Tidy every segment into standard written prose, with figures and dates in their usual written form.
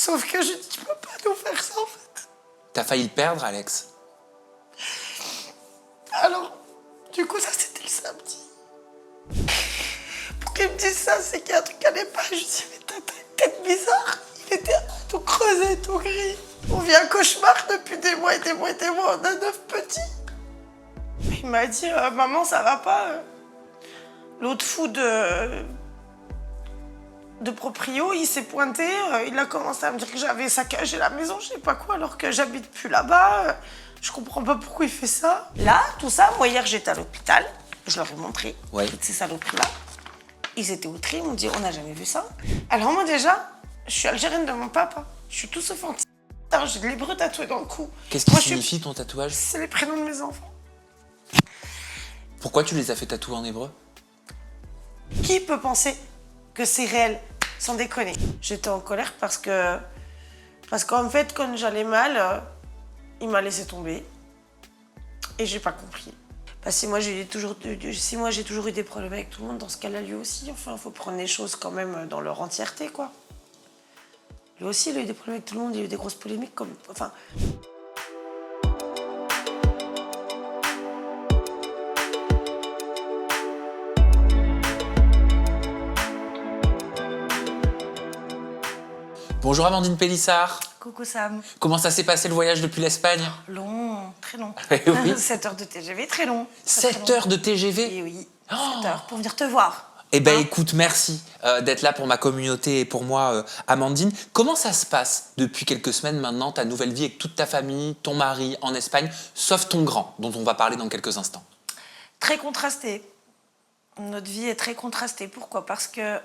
Sauf que je dis, tu peux pas nous faire ça, en fait. T'as failli le perdre, Alex. Alors, du coup, ça, c'était le samedi. Pour qu'il me dise ça, c'est qu'il y a un truc qui allait pas. Je lui dis, mais t'as une tête bizarre. Il était tout creusé, tout gris. On vit un cauchemar depuis des mois et des mois et des mois. On a 9 petits. Il m'a dit, maman, ça va pas. L'autre fou de proprio, il s'est pointé. Il a commencé à me dire que j'avais saccagé la maison, je sais pas quoi, alors que j'habite plus là-bas. Je comprends pas pourquoi il fait ça. Là, tout ça, moi, hier, j'étais à l'hôpital. Je leur ai montré toutes ces saloperies-là. Ils étaient outrés, ils m'ont dit, on n'a jamais vu ça. Alors moi, déjà, je suis algérienne de mon papa. Je suis tout sauf anti. J'ai de l'hébreu tatoué dans le cou. Qu'est-ce qui signifie ton tatouage? C'est les prénoms de mes enfants. Pourquoi tu les as fait tatouer en hébreu? Qui peut penser que c'est réel, sans déconner? J'étais en colère parce qu'en fait, quand j'allais mal, il m'a laissé tomber. Et j'ai pas compris. Si moi j'ai toujours eu des problèmes avec tout le monde, dans ce cas-là, lui aussi, enfin, faut prendre les choses quand même dans leur entièreté, quoi. Lui aussi, il a eu des problèmes avec tout le monde, il y a eu des grosses polémiques, comme... Enfin... Bonjour Amandine Pélissard. Coucou Sam. Comment ça s'est passé le voyage depuis l'Espagne? Long, très long. Oui. 7 heures de TGV, très long. 7 heures de TGV? Et oui, 7 heures pour venir te voir. Eh ben écoute, merci d'être là pour ma communauté et pour moi, Amandine. Comment ça se passe depuis quelques semaines maintenant, ta nouvelle vie avec toute ta famille, ton mari en Espagne, sauf ton grand, dont on va parler dans quelques instants? Très contrasté. Notre vie est très contrastée. Pourquoi? Parce que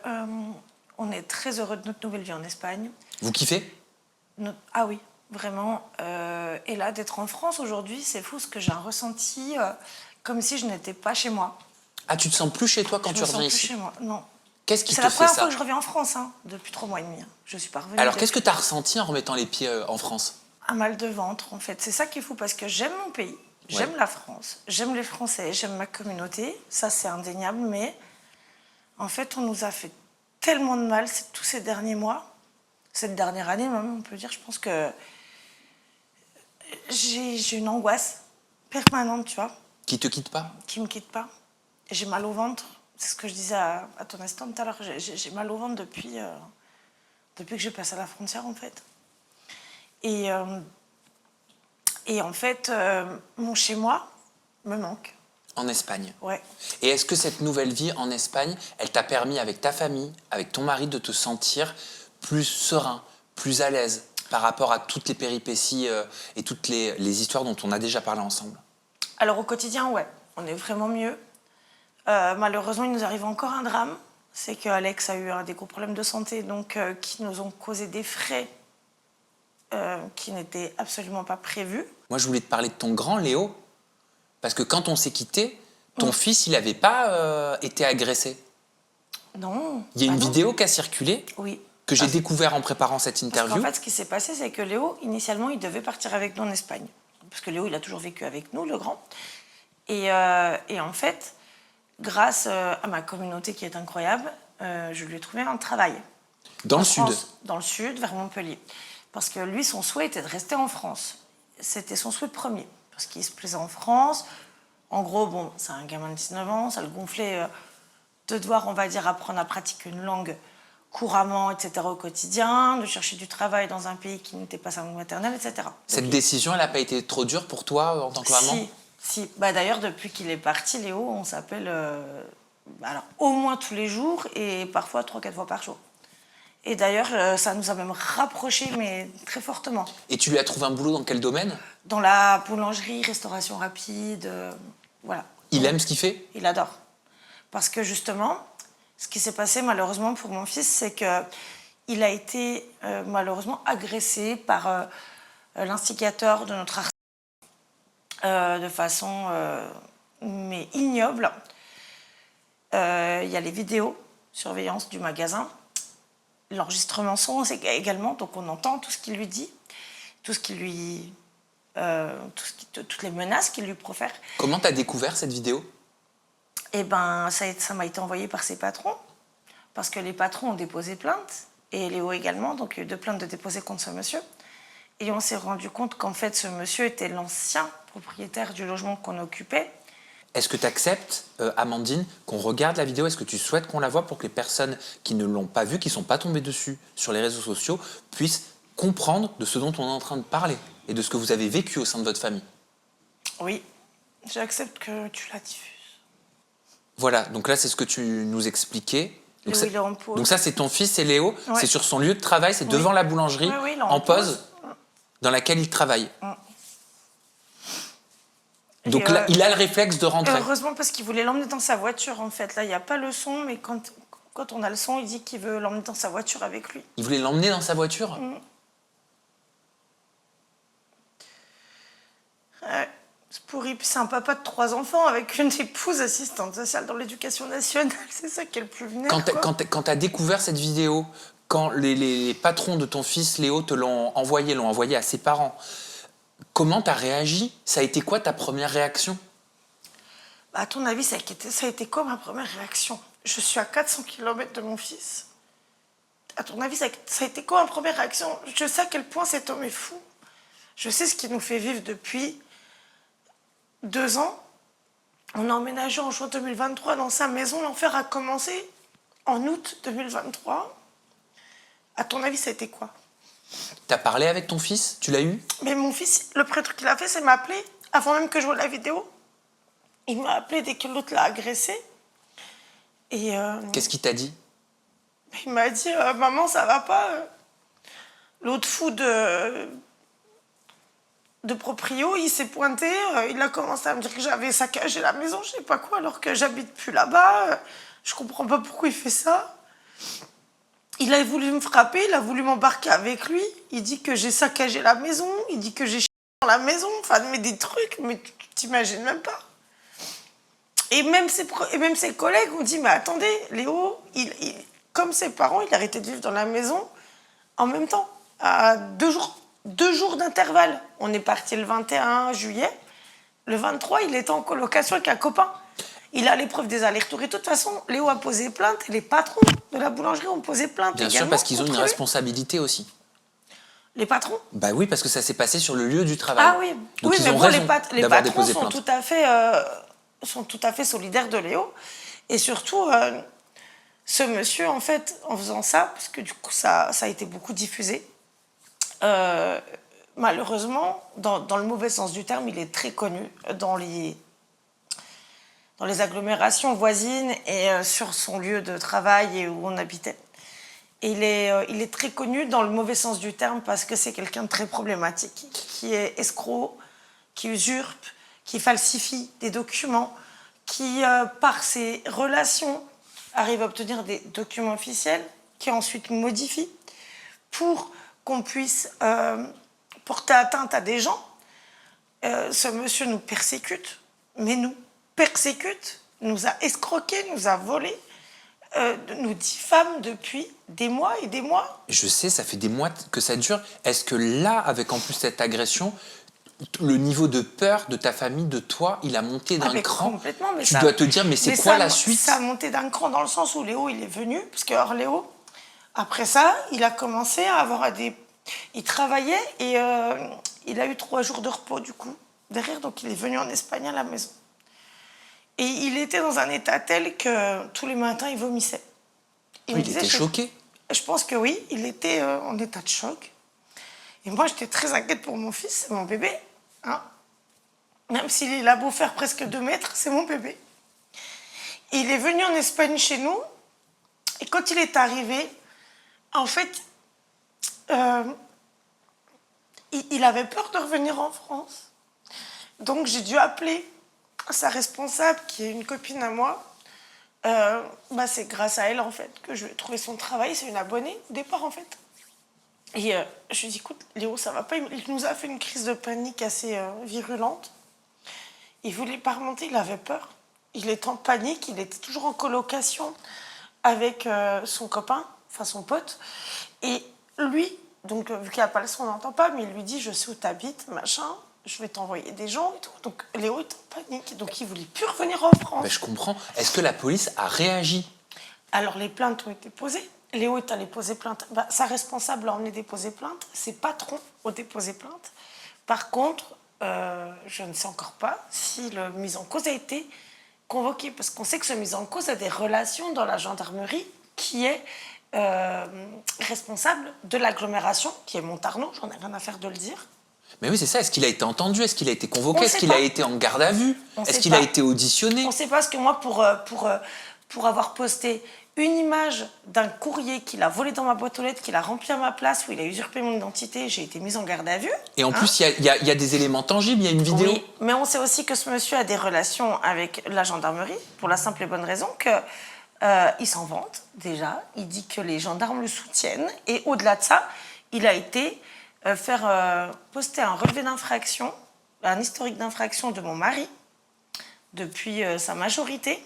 on est très heureux de notre nouvelle vie en Espagne. Vous kiffez? Ah oui, vraiment. Et là, d'être en France aujourd'hui, c'est fou, parce que j'ai un ressenti comme si je n'étais pas chez moi. Ah, tu te sens plus chez toi quand tu reviens ici? Je me sens plus chez moi, non. Qu'est-ce qui te C'est fait la première ça? fois que je reviens en France, hein, depuis 3 mois et demi. Je suis pas revenue. Alors, qu'est-ce que tu as ressenti en remettant les pieds en France? Un mal de ventre, en fait. C'est ça qui est fou, parce que j'aime mon pays, j'aime la France, j'aime les Français, j'aime ma communauté. Ça, c'est indéniable, mais en fait, on nous a fait tellement de mal tous ces derniers mois, cette dernière année même, on peut dire. Je pense que j'ai une angoisse permanente, tu vois. Qui te quitte pas? Qui me quitte pas. J'ai mal au ventre. C'est ce que je disais à ton assistant tout à l'heure. J'ai mal au ventre depuis que je passe à la frontière, en fait. Et en fait, mon chez-moi me manque. En Espagne? Ouais. Et est-ce que cette nouvelle vie en Espagne, elle t'a permis, avec ta famille, avec ton mari, de te sentir plus serein, plus à l'aise par rapport à toutes les péripéties et toutes les histoires dont on a déjà parlé ensemble? Alors au quotidien, ouais, on est vraiment mieux. Malheureusement, il nous arrive encore un drame. C'est qu'Alex a eu des gros problèmes de santé, donc qui nous ont causé des frais qui n'étaient absolument pas prévus. Moi, je voulais te parler de ton grand Léo, parce que quand on s'est quitté, ton fils, il n'avait pas été agressé. Non. Il y a une vidéo qui a circulé, oui, que j'ai découvert en préparant cette interview. Parce qu'en fait, ce qui s'est passé, c'est que Léo, initialement, il devait partir avec nous en Espagne. Parce que Léo, il a toujours vécu avec nous, le grand. Et en fait, grâce à ma communauté qui est incroyable, je lui ai trouvé un travail. Dans le sud? Dans le sud, vers Montpellier. Parce que lui, son souhait était de rester en France. C'était son souhait premier. Parce qu'il se plaisait en France. En gros, bon, c'est un gamin de 19 ans, ça le gonflait de devoir, on va dire, apprendre à pratiquer une langue couramment, etc., au quotidien, de chercher du travail dans un pays qui n'était pas sa langue maternelle, etc. Cette décision, elle n'a pas été trop dure pour toi en tant que maman? Si. D'ailleurs, depuis qu'il est parti, Léo, on s'appelle alors, au moins tous les jours et parfois 3-4 fois par jour. Et d'ailleurs, ça nous a même rapprochés, mais très fortement. Et tu lui as trouvé un boulot dans quel domaine? Dans la boulangerie, restauration rapide, voilà. Il aime ce qu'il fait? Il adore. Parce que justement, ce qui s'est passé malheureusement pour mon fils, c'est qu'il a été malheureusement agressé par l'instigateur de notre harcèlement de façon mais ignoble. Il y a les vidéos surveillance du magasin. L'enregistrement son également, donc on entend tout ce qu'il lui dit, tout ce qu'il lui, toutes les menaces qu'il lui profère. Comment tu as découvert cette vidéo? Eh ben, ça m'a été envoyé par ses patrons, parce que les patrons ont déposé plainte, et Léo également, donc il y a eu 2 plaintes de déposées contre ce monsieur. Et on s'est rendu compte qu'en fait, ce monsieur était l'ancien propriétaire du logement qu'on occupait. Est-ce que tu acceptes, Amandine, qu'on regarde la vidéo? Est-ce que tu souhaites qu'on la voie pour que les personnes qui ne l'ont pas vue, qui ne sont pas tombées dessus sur les réseaux sociaux, puissent comprendre de ce dont on est en train de parler et de ce que vous avez vécu au sein de votre famille? Oui, j'accepte que tu la diffuses. Voilà, donc là, c'est ce que tu nous expliquais. Donc, Léo, il est en pause. donc ça, c'est ton fils, c'est Léo. Ouais. C'est sur son lieu de travail, c'est Oui. devant la boulangerie, Oui, il est en pause, dans laquelle il travaille. Donc là, il a le réflexe de rentrer. Heureusement, parce qu'il voulait l'emmener dans sa voiture, en fait. Là, il n'y a pas le son, mais quand on a le son, il dit qu'il veut l'emmener dans sa voiture avec lui. Il voulait l'emmener dans sa voiture? Ouais, c'est pourri. Puis c'est un papa de 3 enfants avec une épouse assistante sociale dans l'éducation nationale. C'est ça qui est le plus vénère, quoi. Quand tu as découvert cette vidéo, quand les patrons de ton fils Léo te l'ont envoyé à ses parents, comment tu as réagi? Ça a été quoi ta première réaction? Bah, à ton avis, ça a été quoi ma première réaction? Je suis à 400 km de mon fils. À ton avis, ça a été quoi ma première réaction? Je sais à quel point cet homme est fou. Je sais ce qu'il nous fait vivre depuis 2 ans. On a emménagé en juin 2023 dans sa maison. L'enfer a commencé en août 2023. À ton avis, ça a été quoi? T'as parlé avec ton fils? Tu l'as eu? Mais mon fils, le premier truc qu'il a fait, c'est m'appeler avant même que je voie la vidéo. Il m'a appelé dès que l'autre l'a agressé. Et Qu'est-ce qu'il t'a dit? il m'a dit maman, ça va pas. L'autre fou de proprio, il s'est pointé. Il a commencé à me dire que j'avais saccagé la maison, je sais pas quoi, alors que j'habite plus là-bas. Je comprends pas pourquoi il fait ça. Il a voulu me frapper, il a voulu m'embarquer avec lui. Il dit que j'ai saccagé la maison, il dit que j'ai chié dans la maison. Enfin, mais des trucs, mais tu t'imagines même pas. Et même ses collègues ont dit, mais attendez, Léo, comme ses parents, il a arrêté de vivre dans la maison en même temps, à 2 jours d'intervalle. On est parti le 21 juillet. Le 23, il était en colocation avec un copain. Il a l'épreuve des allers-retours. Et de toute façon, Léo a posé plainte et les patrons de la boulangerie ont posé plainte Bien également. sûr, parce qu'ils ont une contre lui. responsabilité aussi. Les patrons? Bah oui, parce que ça s'est passé sur le lieu du travail. Ah oui, Donc oui, ils mais ont bon, raison les d'avoir patrons déposé sont plainte. tout à fait solidaires de Léo. Et surtout, ce monsieur, en fait, en faisant ça, parce que du coup, ça a été beaucoup diffusé, malheureusement, dans le mauvais sens du terme, il est très connu dans les agglomérations voisines et sur son lieu de travail et où on habitait. Et il est très connu dans le mauvais sens du terme parce que c'est quelqu'un de très problématique, qui est escroc, qui usurpe, qui falsifie des documents, qui, par ses relations, arrive à obtenir des documents officiels, qui ensuite modifie pour qu'on puisse porter atteinte à des gens. Ce monsieur nous persécute, mais nous persécute, nous a escroqués, nous a volés, nous diffame depuis des mois et des mois. Je sais, ça fait des mois que ça dure. Est-ce que là, avec en plus cette agression, le niveau de peur de ta famille, de toi, il a monté d'un cran? Complètement. Mais tu dois te dire, mais c'est quoi la suite? Ça a monté d'un cran dans le sens où Léo, il est venu, parce que alors, Léo, après ça, il a commencé à avoir il travaillait et il a eu 3 jours de repos, du coup, derrière, donc il est venu en Espagne à la maison. Et il était dans un état tel que tous les matins, il vomissait. Oui, il était choqué. Je pense que oui, il était en état de choc. Et moi, j'étais très inquiète pour mon fils, c'est mon bébé. Hein. Même s'il a beau faire presque 2 mètres, c'est mon bébé. Et il est venu en Espagne chez nous. Et quand il est arrivé, en fait, il avait peur de revenir en France. Donc, j'ai dû appeler sa responsable, qui est une copine à moi. C'est grâce à elle, en fait, que je vais trouver son travail. C'est une abonnée, au départ, en fait. Et je lui ai dit, écoute, Léo, ça va pas. Il nous a fait une crise de panique assez virulente. Il voulait pas remonter, il avait peur. Il était en panique, il était toujours en colocation avec son copain, enfin son pote. Et lui, donc vu qu'il n'y a pas le son, on n'entend pas, mais il lui dit, je sais où t'habites, machin. Je vais t'envoyer des gens et tout. Donc Léo est en panique. Donc il voulait plus revenir en France. Ben, je comprends. Est-ce que la police a réagi? Alors les plaintes ont été posées. Léo est allé poser plainte. Sa responsable a emmené déposer plainte. Ses patrons ont déposé plainte. Par contre, je ne sais encore pas si le mis en cause a été convoqué. Parce qu'on sait que ce mis en cause a des relations dans la gendarmerie qui est responsable de l'agglomération, qui est Montarno. J'en ai rien à faire de le dire. Mais oui, c'est ça. Est-ce qu'il a été entendu? Est-ce qu'il a été convoqué? Est-ce qu'il a été en garde à vue? Est-ce qu'il a été auditionné? On ne sait pas, parce que moi, pour avoir posté une image d'un courrier qu'il a volé dans ma boîte aux lettres, qu'il a rempli à ma place, où il a usurpé mon identité, j'ai été mise en garde à vue. Et en plus, il y a des éléments tangibles, il y a une vidéo. Oui, mais on sait aussi que ce monsieur a des relations avec la gendarmerie, pour la simple et bonne raison qu'il s'en vante, déjà. Il dit que les gendarmes le soutiennent. Et au-delà de ça, il a été poster un relevé d'infraction, un historique d'infraction de mon mari, depuis sa majorité.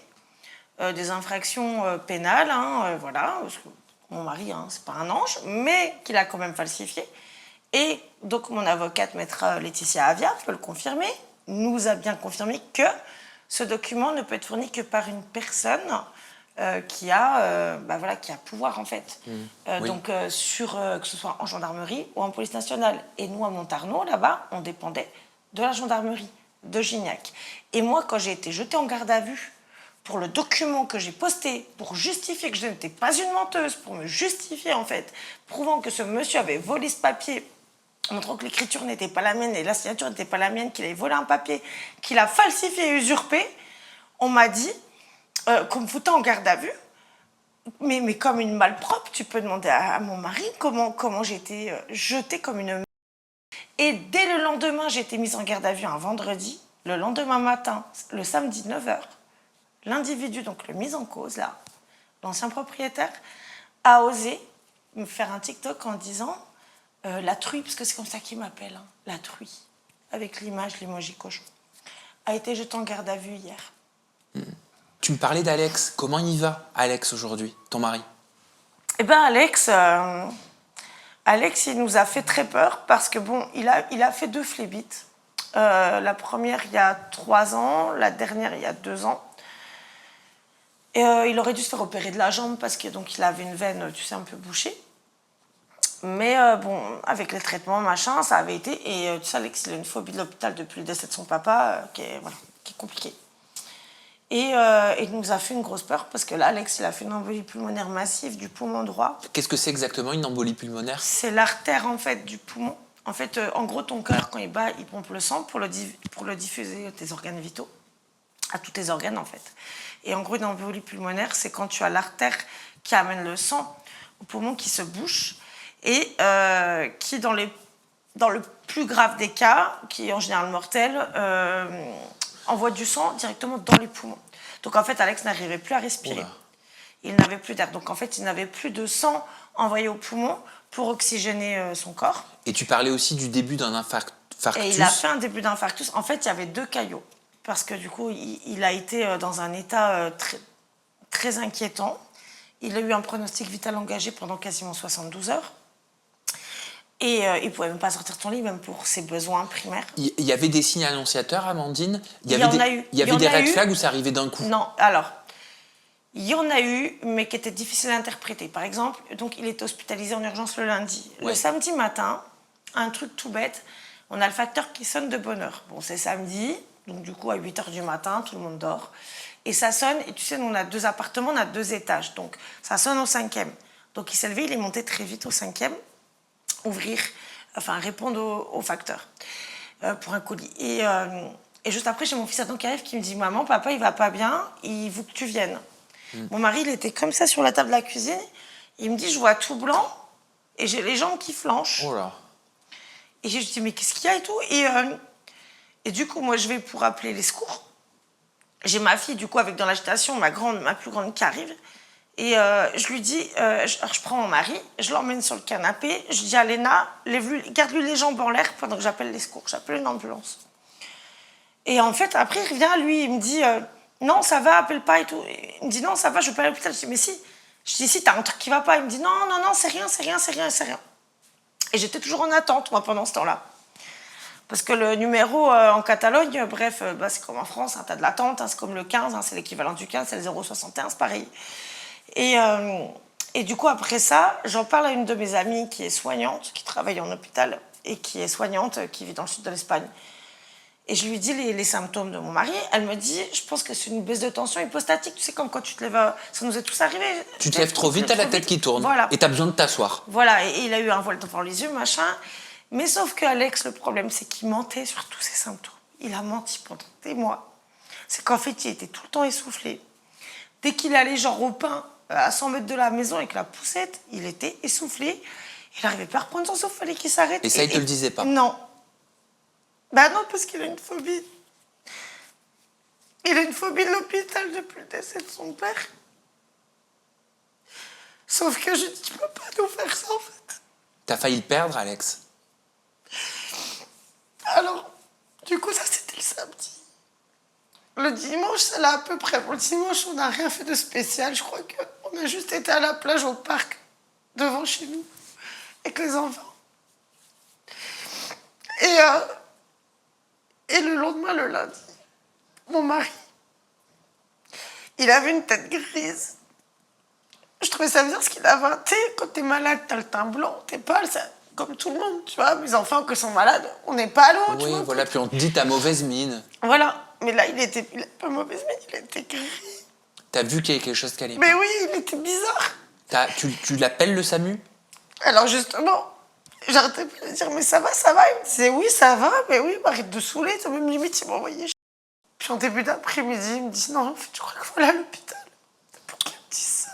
Des infractions pénales, voilà, parce que mon mari, c'est pas un ange, mais qu'il a quand même falsifié. Et donc mon avocate, maître Laetitia Avia, peut le confirmer, nous a bien confirmé que ce document ne peut être fourni que par une personne qui a pouvoir en fait. Oui. Donc que ce soit en gendarmerie ou en police nationale. Et nous à Montarno, là-bas, on dépendait de la gendarmerie de Gignac. Et moi, quand j'ai été jetée en garde à vue pour le document que j'ai posté, pour justifier que je n'étais pas une menteuse, pour me justifier en fait, prouvant que ce monsieur avait volé ce papier, montrant que l'écriture n'était pas la mienne et la signature n'était pas la mienne, qu'il avait volé un papier, qu'il a falsifié et usurpé, on m'a dit qu'on me foutait en garde à vue, mais comme une malpropre. Tu peux demander à mon mari comment j'ai été jetée comme une... Et dès le lendemain, j'ai été mise en garde à vue un vendredi. Le lendemain matin, le samedi 9h, l'individu, donc le mis en cause, là, l'ancien propriétaire, a osé me faire un TikTok en disant la truie, parce que c'est comme ça qu'il m'appelle, la truie, avec l'image, l'emoji cochon, a été jeté en garde à vue hier. Tu me parlais d'Alex. Comment il va, Alex, aujourd'hui, ton mari? Eh bien, Alex, il nous a fait très peur parce que, bon, il a fait 2 phlébites. La première, il y a 3 ans, la dernière, il y a 2 ans. Et il aurait dû se faire opérer de la jambe parce que donc il avait une veine, tu sais, un peu bouchée. Mais bon, avec les traitements, machin, ça avait été. Et tu sais, Alex, il a une phobie de l'hôpital depuis le décès de son papa, qui est compliquée. Et il nous a fait une grosse peur parce que là, Alex, il a fait une embolie pulmonaire massive du poumon droit. Qu'est-ce que c'est exactement une embolie pulmonaire? C'est l'artère, en fait, du poumon. En fait, en gros, ton cœur, quand il bat, il pompe le sang pour le diffuser à tes organes vitaux, à tous tes organes, en fait. Et en gros, une embolie pulmonaire, c'est quand tu as l'artère qui amène le sang au poumon qui se bouche et qui, dans le plus grave des cas, qui est en général mortel, envoie du sang directement dans les poumons. Donc en fait, Alex n'arrivait plus à respirer. Oula. Il n'avait plus d'air. Donc en fait, il n'avait plus de sang envoyé au poumon pour oxygéner son corps. Et tu parlais aussi du début d'un infarctus. Et il a fait un début d'infarctus. En fait, il y avait 2 caillots. Parce que du coup, il a été dans un état très, très inquiétant. Il a eu un pronostic vital engagé pendant quasiment 72 heures. Et il ne pouvait même pas sortir de son lit, même pour ses besoins primaires. Il y avait des signes annonciateurs, Amandine? Il y en a eu. Il y avait des red flags où ça arrivait d'un coup? Non, alors, il y en a eu, mais qui étaient difficiles à interpréter. Par exemple, donc, il était hospitalisé en urgence le lundi. Ouais. Le samedi matin, un truc tout bête, on a le facteur qui sonne de bonne heure. Bon, c'est samedi, donc du coup, à 8h du matin, tout le monde dort. Et ça sonne, et tu sais, nous, on a 2 appartements, on a 2 étages. Donc, ça sonne au 5e. Donc, il s'est levé, il est monté très vite au 5e. Répondre au facteur pour un colis. Et juste après, j'ai mon fils Adam qui arrive, qui me dit « Maman, papa, il va pas bien, il veut que tu viennes. » Mon mari, il était comme ça sur la table de la cuisine. Il me dit « Je vois tout blanc et j'ai les jambes qui flanchent. Oh là. » Et je dis « Mais qu'est-ce qu'il y a et tout ?» Et du coup, moi, je vais pour appeler les secours. J'ai ma fille, du coup, avec dans l'agitation, ma plus grande qui arrive. Et je lui dis, je prends mon mari, je l'emmène sur le canapé, je dis à Léna, garde-lui les jambes en l'air pendant que j'appelle les secours, j'appelle une ambulance. Et en fait, après, il revient, lui, il me dit, non, ça va, appelle pas et tout. Et il me dit, non, ça va, je vais pas aller à l'hôpital. Je dis, mais si. Je dis, si, t'as un truc qui va pas. Il me dit, non, c'est rien. Et j'étais toujours en attente, moi, pendant ce temps-là. Parce que le numéro en Catalogne, bref, c'est comme en France, t'as de l'attente, c'est comme le 15, c'est l'équivalent du 15, c'est le 061, c'est pareil. Et Et du coup, après ça, j'en parle à une de mes amies qui est soignante, qui travaille en hôpital et qui est soignante, qui vit dans le sud de l'Espagne. Et je lui dis les symptômes de mon mari. Elle me dit, je pense que c'est une baisse de tension hypostatique. Tu sais, comme quand tu te lèves, ça nous est tous arrivé. Tu te lèves trop vite, t'as la tête qui tourne. Voilà. Et t'as besoin de t'asseoir. Voilà, et il a eu un voile devant les yeux, machin. Mais sauf qu'Alex, le problème, c'est qu'il mentait sur tous ses symptômes. Il a menti pendant des mois. C'est qu'en fait, il était tout le temps essoufflé. Dès qu'il allait genre au pain, à 100 mètres de la maison avec la poussette, il était essoufflé. Il n'arrivait pas à reprendre son souffle, il fallait qu'il s'arrête. Et ça, il te le disait pas? Non. Bah non, parce qu'il a une phobie. Il a une phobie de l'hôpital depuis le décès de son père. Sauf que je dis, tu peux pas nous faire ça, en fait. T'as failli le perdre, Alex? Alors, du coup, ça, c'était le samedi. Le dimanche, c'est là à peu près. Bon, le dimanche, on n'a rien fait de spécial. Je crois qu'on a juste été à la plage, au parc, devant chez nous, avec les enfants. Et le lendemain, le lundi, mon mari, il avait une tête grise. Je trouvais ça bizarre parce qu'il avait un thé. Quand t'es malade, t'as le teint blanc, t'es pâle, ça, comme tout le monde, tu vois. Mes enfants qui sont malades, on n'est pas loin, tu vois. Oui, voilà, puis on te dit t'as mauvaise mine. Voilà. Mais là, il était pas mauvaise mine, il était gris. T'as vu qu'il y avait quelque chose qui allait Mais pas? oui, il était bizarre. Tu l'appelles le SAMU? Alors justement, j'arrêtais pas de dire, mais ça va, ça va. Il me disait, oui, ça va, mais oui, arrête de saouler. Même limite, il m'envoyait. Puis en début d'après-midi, il me dit, non, en fait, je crois qu'il faut aller à l'hôpital. Pour qu'il me dise ça.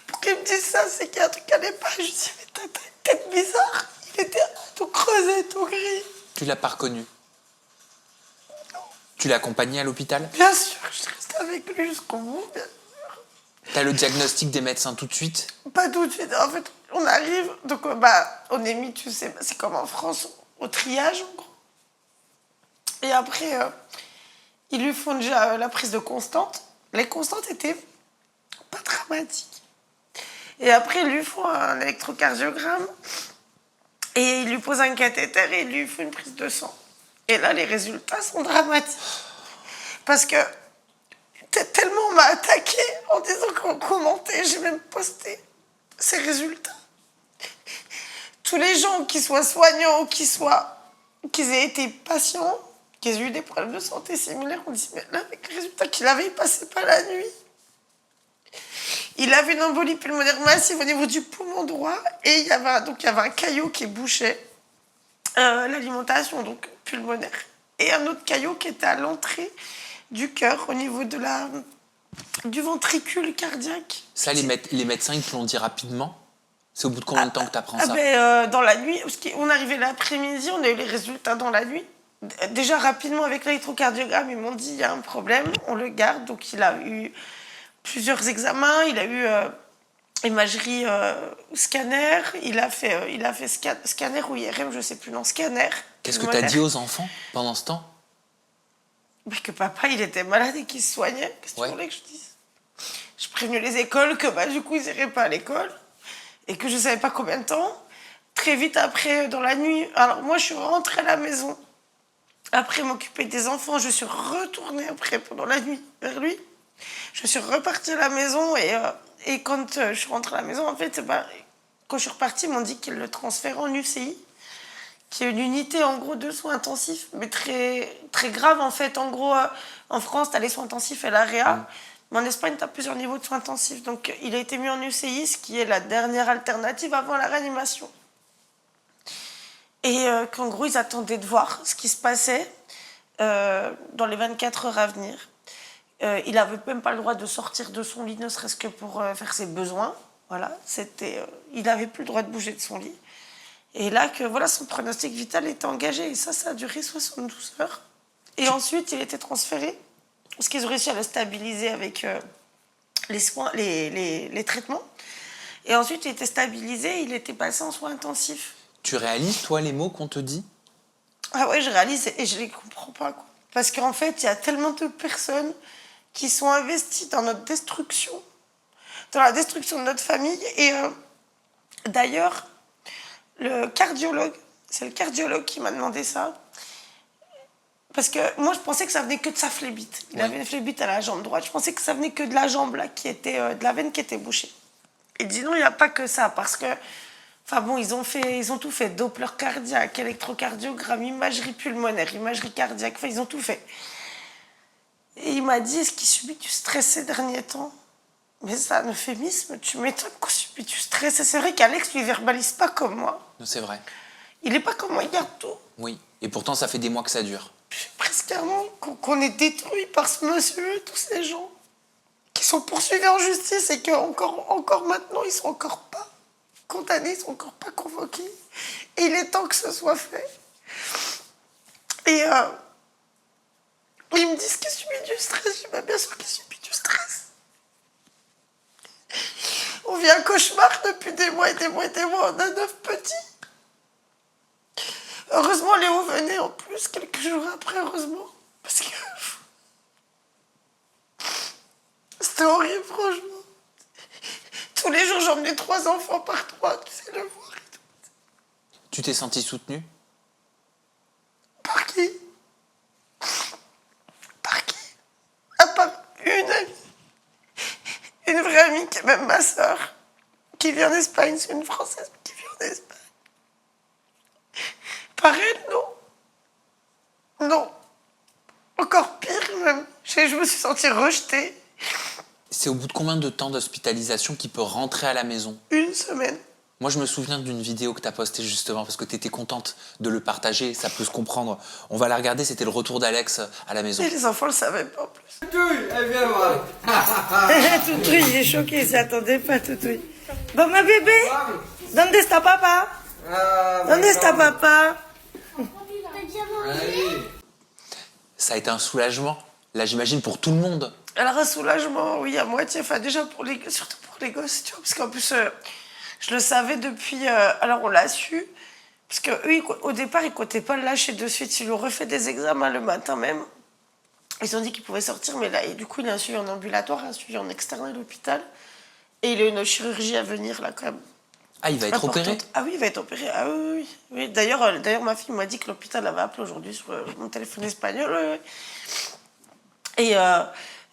Pour qu'il me dise ça, c'est qu'il y a un truc qui allait pas. Je lui dis, mais t'as une tête bizarre. Il était tout creusé, tout gris. Tu l'as pas reconnu? Tu l'as accompagné à l'hôpital? Bien sûr, je suis restée avec lui jusqu'au bout. T'as le diagnostic des médecins tout de suite? Pas tout de suite. En fait, on arrive, donc on est mis, tu sais, c'est comme en France, au triage, en gros. Et après, ils lui font déjà la prise de constante. Les constantes étaient pas dramatiques. Et après, ils lui font un électrocardiogramme. Et ils lui posent un cathéter et ils lui font une prise de sang. Et là, les résultats sont dramatiques. Parce que tellement on m'a attaqué en disant qu'on commentait, j'ai même posté ces résultats. Tous les gens qui soient soignants ou qu'ils aient été patients, qui aient eu des problèmes de santé similaires, on dit, mais là, avec les résultats qu'il avait, il passait pas la nuit. Il avait une embolie pulmonaire massive au niveau du poumon droit et il y avait un caillot qui bouchait l'alimentation donc pulmonaire et un autre caillot qui était à l'entrée du cœur au niveau du ventricule cardiaque. Ça, les médecins, ils te l'ont dit rapidement? C'est au bout de combien de temps que t'apprends ça? Dans la nuit, parce qu'on arrivait l'après-midi, on a eu les résultats dans la nuit. Déjà rapidement avec l'électrocardiogramme, ils m'ont dit il y a un problème, on le garde. Donc il a eu plusieurs examens, il a eu imagerie scanner, il a fait scanner ou IRM, je sais plus, non, scanner. Qu'est-ce que t'as dit aux enfants pendant ce temps? Mais que papa, il était malade et qu'il se soignait. Qu'est-ce que tu voulais que je dise? J'ai prévenu les écoles que du coup, ils n'iraient pas à l'école et que je ne savais pas combien de temps. Très vite après, dans la nuit, alors moi, je suis rentrée à la maison. Après m'occuper des enfants, je suis retournée après pendant la nuit vers lui. Je suis repartie à la maison et quand je suis rentrée à la maison, en fait, quand je suis repartie, ils m'ont dit qu'ils le transféraient en UCI, qui est une unité en gros de soins intensifs, mais très, très grave en fait. En gros, en France, tu as les soins intensifs et l'AREA, mais en Espagne, tu as plusieurs niveaux de soins intensifs. Donc il a été mis en UCI, ce qui est la dernière alternative avant la réanimation. Et qu'en gros, ils attendaient de voir ce qui se passait dans les 24 heures à venir. Il n'avait même pas le droit de sortir de son lit, ne serait-ce que pour faire ses besoins. Voilà, il n'avait plus le droit de bouger de son lit. Et là, son pronostic vital était engagé. Et ça a duré 72 heures. Et ensuite, il était transféré, parce qu'ils ont réussi à le stabiliser avec les soins, les traitements. Et ensuite, il était stabilisé, il était passé en soins intensifs. Tu réalises, toi, les mots qu'on te dit? Ah ouais, je réalise et je les comprends pas, quoi. Parce qu'en fait, il y a tellement de personnes qui sont investies dans notre destruction, dans la destruction de notre famille. Et d'ailleurs, c'est le cardiologue qui m'a demandé ça. Parce que moi, je pensais que ça venait que de sa phlébite. Il avait une phlébite à la jambe droite. Je pensais que ça venait que de la jambe, là, qui était, de la veine qui était bouchée. Il dit non, il n'y a pas que ça, parce que... Enfin bon, ils ont tout fait. Doppler cardiaque, électrocardiogramme, imagerie pulmonaire, imagerie cardiaque. Enfin, ils ont tout fait. Et il m'a dit, est-ce qu'il subit du stress ces derniers temps? Mais c'est un euphémisme, tu m'étonnes qu'on subit du stress. Et c'est vrai qu'Alex, lui, verbalise pas comme moi. C'est vrai. Il n'est pas comme moi, il garde tout. Oui, et pourtant ça fait des mois que ça dure. Puis presque un an qu'on est détruit par ce monsieur, tous ces gens qui sont poursuivis en justice et encore maintenant, ils sont encore pas condamnés, ils sont encore pas convoqués. Et il est temps que ce soit fait. Et ils me disent qu'il subit du stress. Je dis, bah, bien sûr qu'il subit du stress. On vit un cauchemar depuis des mois et des mois et des mois. On a 9 petits. Heureusement, Léo venait en plus, quelques jours après, heureusement. Parce que... C'était horrible, franchement. Tous les jours, j'emmenais 3 enfants par 3, tu sais, le voir et tout. Tu t'es sentie soutenue? Par qui? Par qui? À part une amie. Une vraie amie qui est même ma sœur. Qui vit en Espagne, c'est une Française qui vit en Espagne. Par elle, non. Non. Encore pire, même. Je me suis sentie rejetée. C'est au bout de combien de temps d'hospitalisation qu'il peut rentrer à la maison? 1 semaine. Moi, je me souviens d'une vidéo que tu as postée justement parce que tu étais contente de le partager, ça peut se comprendre. On va la regarder, c'était le retour d'Alex à la maison. Et les enfants le savaient pas en plus. Toutouille, elle vient voir. Toutouille, il est choqué, il s'y attendait pas, Toutouille. Bon, ma bébé, donne des ta papa. Donne des ta papa. Allez. Ça a été un soulagement, là j'imagine pour tout le monde. Alors, un soulagement, oui, à moitié. Enfin, déjà, surtout pour les gosses, tu vois. Parce qu'en plus, je le savais depuis... alors, on l'a su. Parce qu'eux, au départ, ils ne comptaient pas le lâcher de suite. Ils lui ont refait des examens le matin même. Ils ont dit qu'il pouvait sortir, mais là, et du coup, il a un suivi en ambulatoire, un suivi en externe à l'hôpital. Et il a une chirurgie à venir, là, quand même. Ah, il va être Importante. opéré? Ah oui, il va être opéré. Ah oui, oui, oui. D'ailleurs, ma fille m'a dit que l'hôpital avait appelé aujourd'hui sur mon téléphone espagnol. Oui, oui. Et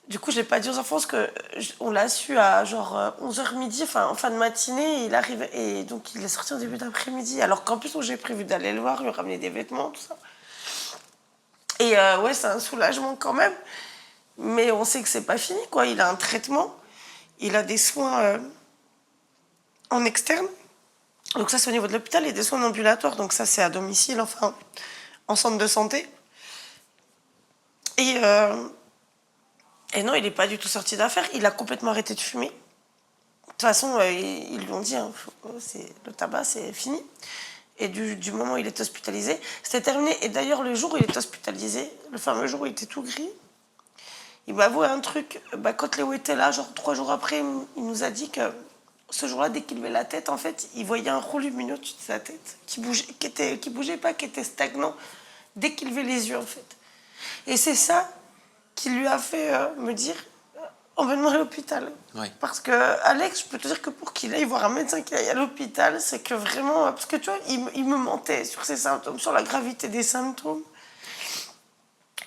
du coup, je l'ai pas dit aux enfants parce qu'on l'a su à genre 11h midi, enfin en fin de matinée. Il arrive et donc il est sorti au début d'après-midi. Alors qu'en plus, j'ai prévu d'aller le voir, lui ramener des vêtements, tout ça. Et ouais, c'est un soulagement quand même. Mais on sait que c'est pas fini, quoi. Il a un traitement, il a des soins en externe. Donc ça, c'est au niveau de l'hôpital, et des soins ambulatoires. Donc ça, c'est à domicile, enfin, en centre de santé. Et non, il n'est pas du tout sorti d'affaire. Il a complètement arrêté de fumer. De toute façon, ils lui ont dit, hein, le tabac, c'est fini. Et du moment où il est hospitalisé, c'était terminé. Et d'ailleurs, le jour où il est hospitalisé, le fameux jour où il était tout gris, il m'a avoué un truc. Bah, quand Léo était là, genre 3 jours après, il nous a dit que ce jour-là, dès qu'il levait la tête, en fait, il voyait un rond lumineux au-dessus de sa tête, qui bougeait pas, qui était stagnant, dès qu'il levait les yeux, en fait. Et c'est ça qui lui a fait me dire, emmène-moi à l'hôpital. Oui. Parce que Alex, je peux te dire que pour qu'il aille voir un médecin qui aille à l'hôpital, c'est que vraiment... Parce que tu vois, il me mentait sur ses symptômes, sur la gravité des symptômes.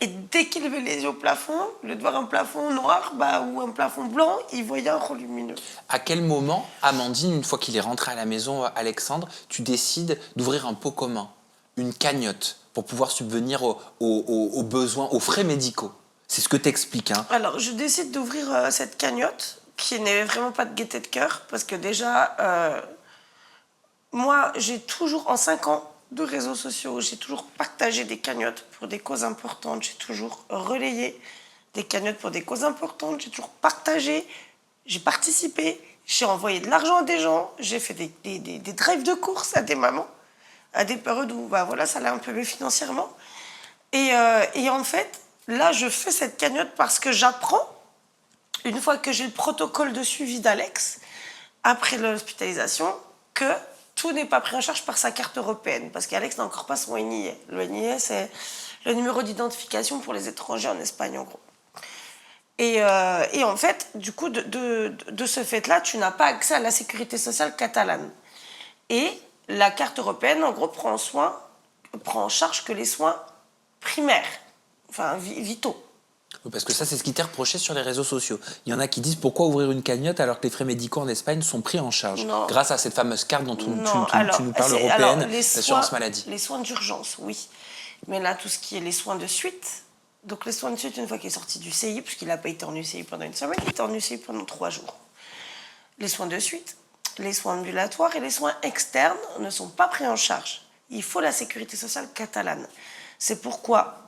Et dès qu'il levait les yeux au plafond, au lieu de voir un plafond noir ou un plafond blanc, il voyait un rond lumineux. À quel moment, Amandine, une fois qu'il est rentré à la maison, Alexandre, tu décides d'ouvrir un pot commun, une cagnotte, pour pouvoir subvenir aux besoins, aux frais médicaux? C'est ce que t'expliques, hein. Alors, je décide d'ouvrir cette cagnotte, qui n'est vraiment pas de gaieté de cœur, parce que déjà, moi, j'ai toujours, en 5 ans de réseaux sociaux, j'ai toujours partagé des cagnottes pour des causes importantes, j'ai toujours relayé des cagnottes pour des causes importantes, j'ai toujours partagé, j'ai participé, j'ai envoyé de l'argent à des gens, j'ai fait des drives de courses à des mamans, à des périodes où voilà, ça allait un peu mieux financièrement. Et en fait, là, je fais cette cagnotte parce que j'apprends, une fois que j'ai le protocole de suivi d'Alex, après l'hospitalisation, que tout n'est pas pris en charge par sa carte européenne, parce qu'Alex n'a encore pas son NIE. Le NIE, c'est le numéro d'identification pour les étrangers en Espagne, en gros. Et en fait, du coup, de ce fait-là, tu n'as pas accès à la sécurité sociale catalane. Et la carte européenne, en gros, prend en charge que les soins primaires. vitaux. Parce que ça, c'est ce qui t'est reproché sur les réseaux sociaux. Il y en a qui disent pourquoi ouvrir une cagnotte alors que les frais médicaux en Espagne sont pris en charge Non. grâce à cette fameuse carte dont tu nous parles, alors, européenne, les l'assurance soins, maladie. les soins d'urgence, oui. Mais là, tout ce qui est les soins de suite, donc les soins de suite, une fois qu'il est sorti du CI, puisqu'il n'a pas été en UCI pendant une semaine, il était en UCI pendant 3 jours. Les soins de suite, les soins ambulatoires et les soins externes ne sont pas pris en charge. Il faut la sécurité sociale catalane. C'est pourquoi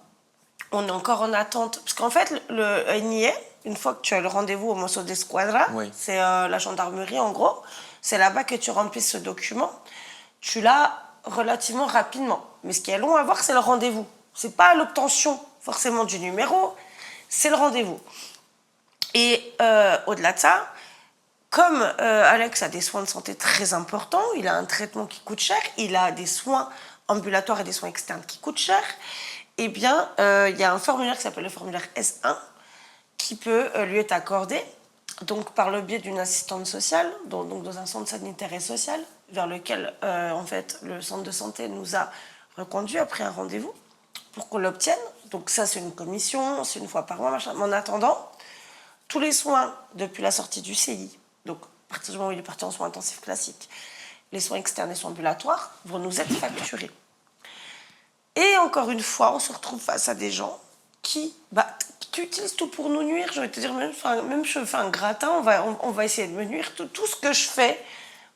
on est encore en attente. Parce qu'en fait, le NIE, une fois que tu as le rendez-vous au Mossos d'Esquadra, Oui. c'est la gendarmerie en gros, c'est là-bas que tu remplis ce document. Tu l'as relativement rapidement. Mais ce qui est long à voir, c'est le rendez-vous. C'est pas l'obtention forcément du numéro, c'est le rendez-vous. Et au-delà de ça, comme Alex a des soins de santé très importants, il a un traitement qui coûte cher, il a des soins ambulatoires et des soins externes qui coûtent cher, eh bien, il y a un formulaire qui s'appelle le formulaire S1 qui peut lui être accordé, donc par le biais d'une assistante sociale, donc dans un centre sanitaire et social, vers lequel, en fait, le centre de santé nous a reconduit après un rendez-vous pour qu'on l'obtienne. Donc ça, c'est une commission, c'est une fois par mois, machin. Mais en attendant, tous les soins depuis la sortie du CI, donc à partir du moment où il est parti en soins intensifs classiques, les soins externes et soins ambulatoires vont nous être facturés. Et encore une fois, on se retrouve face à des gens qui utilisent tout pour nous nuire. Je vais te dire, même je fais un gratin, on va essayer de me nuire. Tout ce que je fais,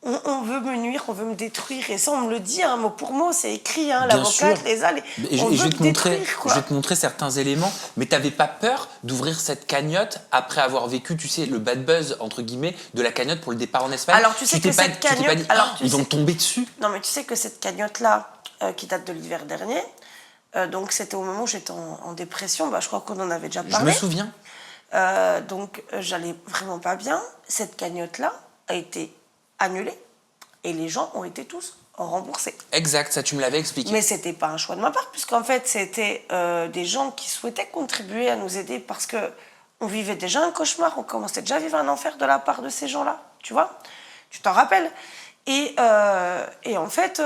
on veut me nuire, on veut me détruire. Et ça, on me le dit, mot pour mot, c'est écrit, l'avocate, les a. Je vais te montrer certains éléments, mais tu n'avais pas peur d'ouvrir cette cagnotte après avoir vécu, tu sais, le bad buzz, entre guillemets, de la cagnotte pour le départ en Espagne. Alors, tu sais que cette cagnotte... Ils vont me tomber dessus. Non, mais tu sais que cette cagnotte-là, qui date de l'hiver dernier, donc c'était au moment où j'étais en dépression, je crois qu'on en avait déjà parlé. Je me souviens. Donc j'allais vraiment pas bien. Cette cagnotte-là a été annulée et les gens ont été tous remboursés. Exact, ça tu me l'avais expliqué. Mais c'était pas un choix de ma part, puisqu'en fait c'était des gens qui souhaitaient contribuer à nous aider parce que on vivait déjà un cauchemar, on commençait déjà à vivre un enfer de la part de ces gens-là, tu vois. Tu t'en rappelles. Et en fait,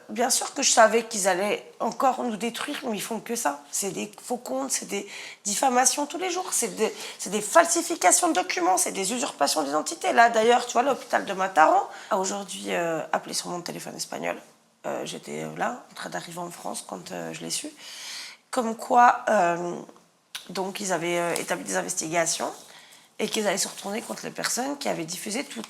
bien sûr que je savais qu'ils allaient encore nous détruire, mais ils font que ça. C'est des faux comptes, c'est des diffamations tous les jours, c'est des falsifications de documents, c'est des usurpations d'identité. Là, d'ailleurs, tu vois, l'hôpital de Mataró a aujourd'hui appelé sur mon téléphone espagnol. J'étais là, en train d'arriver en France quand je l'ai su. Comme quoi, donc, ils avaient établi des investigations et qu'ils allaient se retourner contre les personnes qui avaient diffusé toutes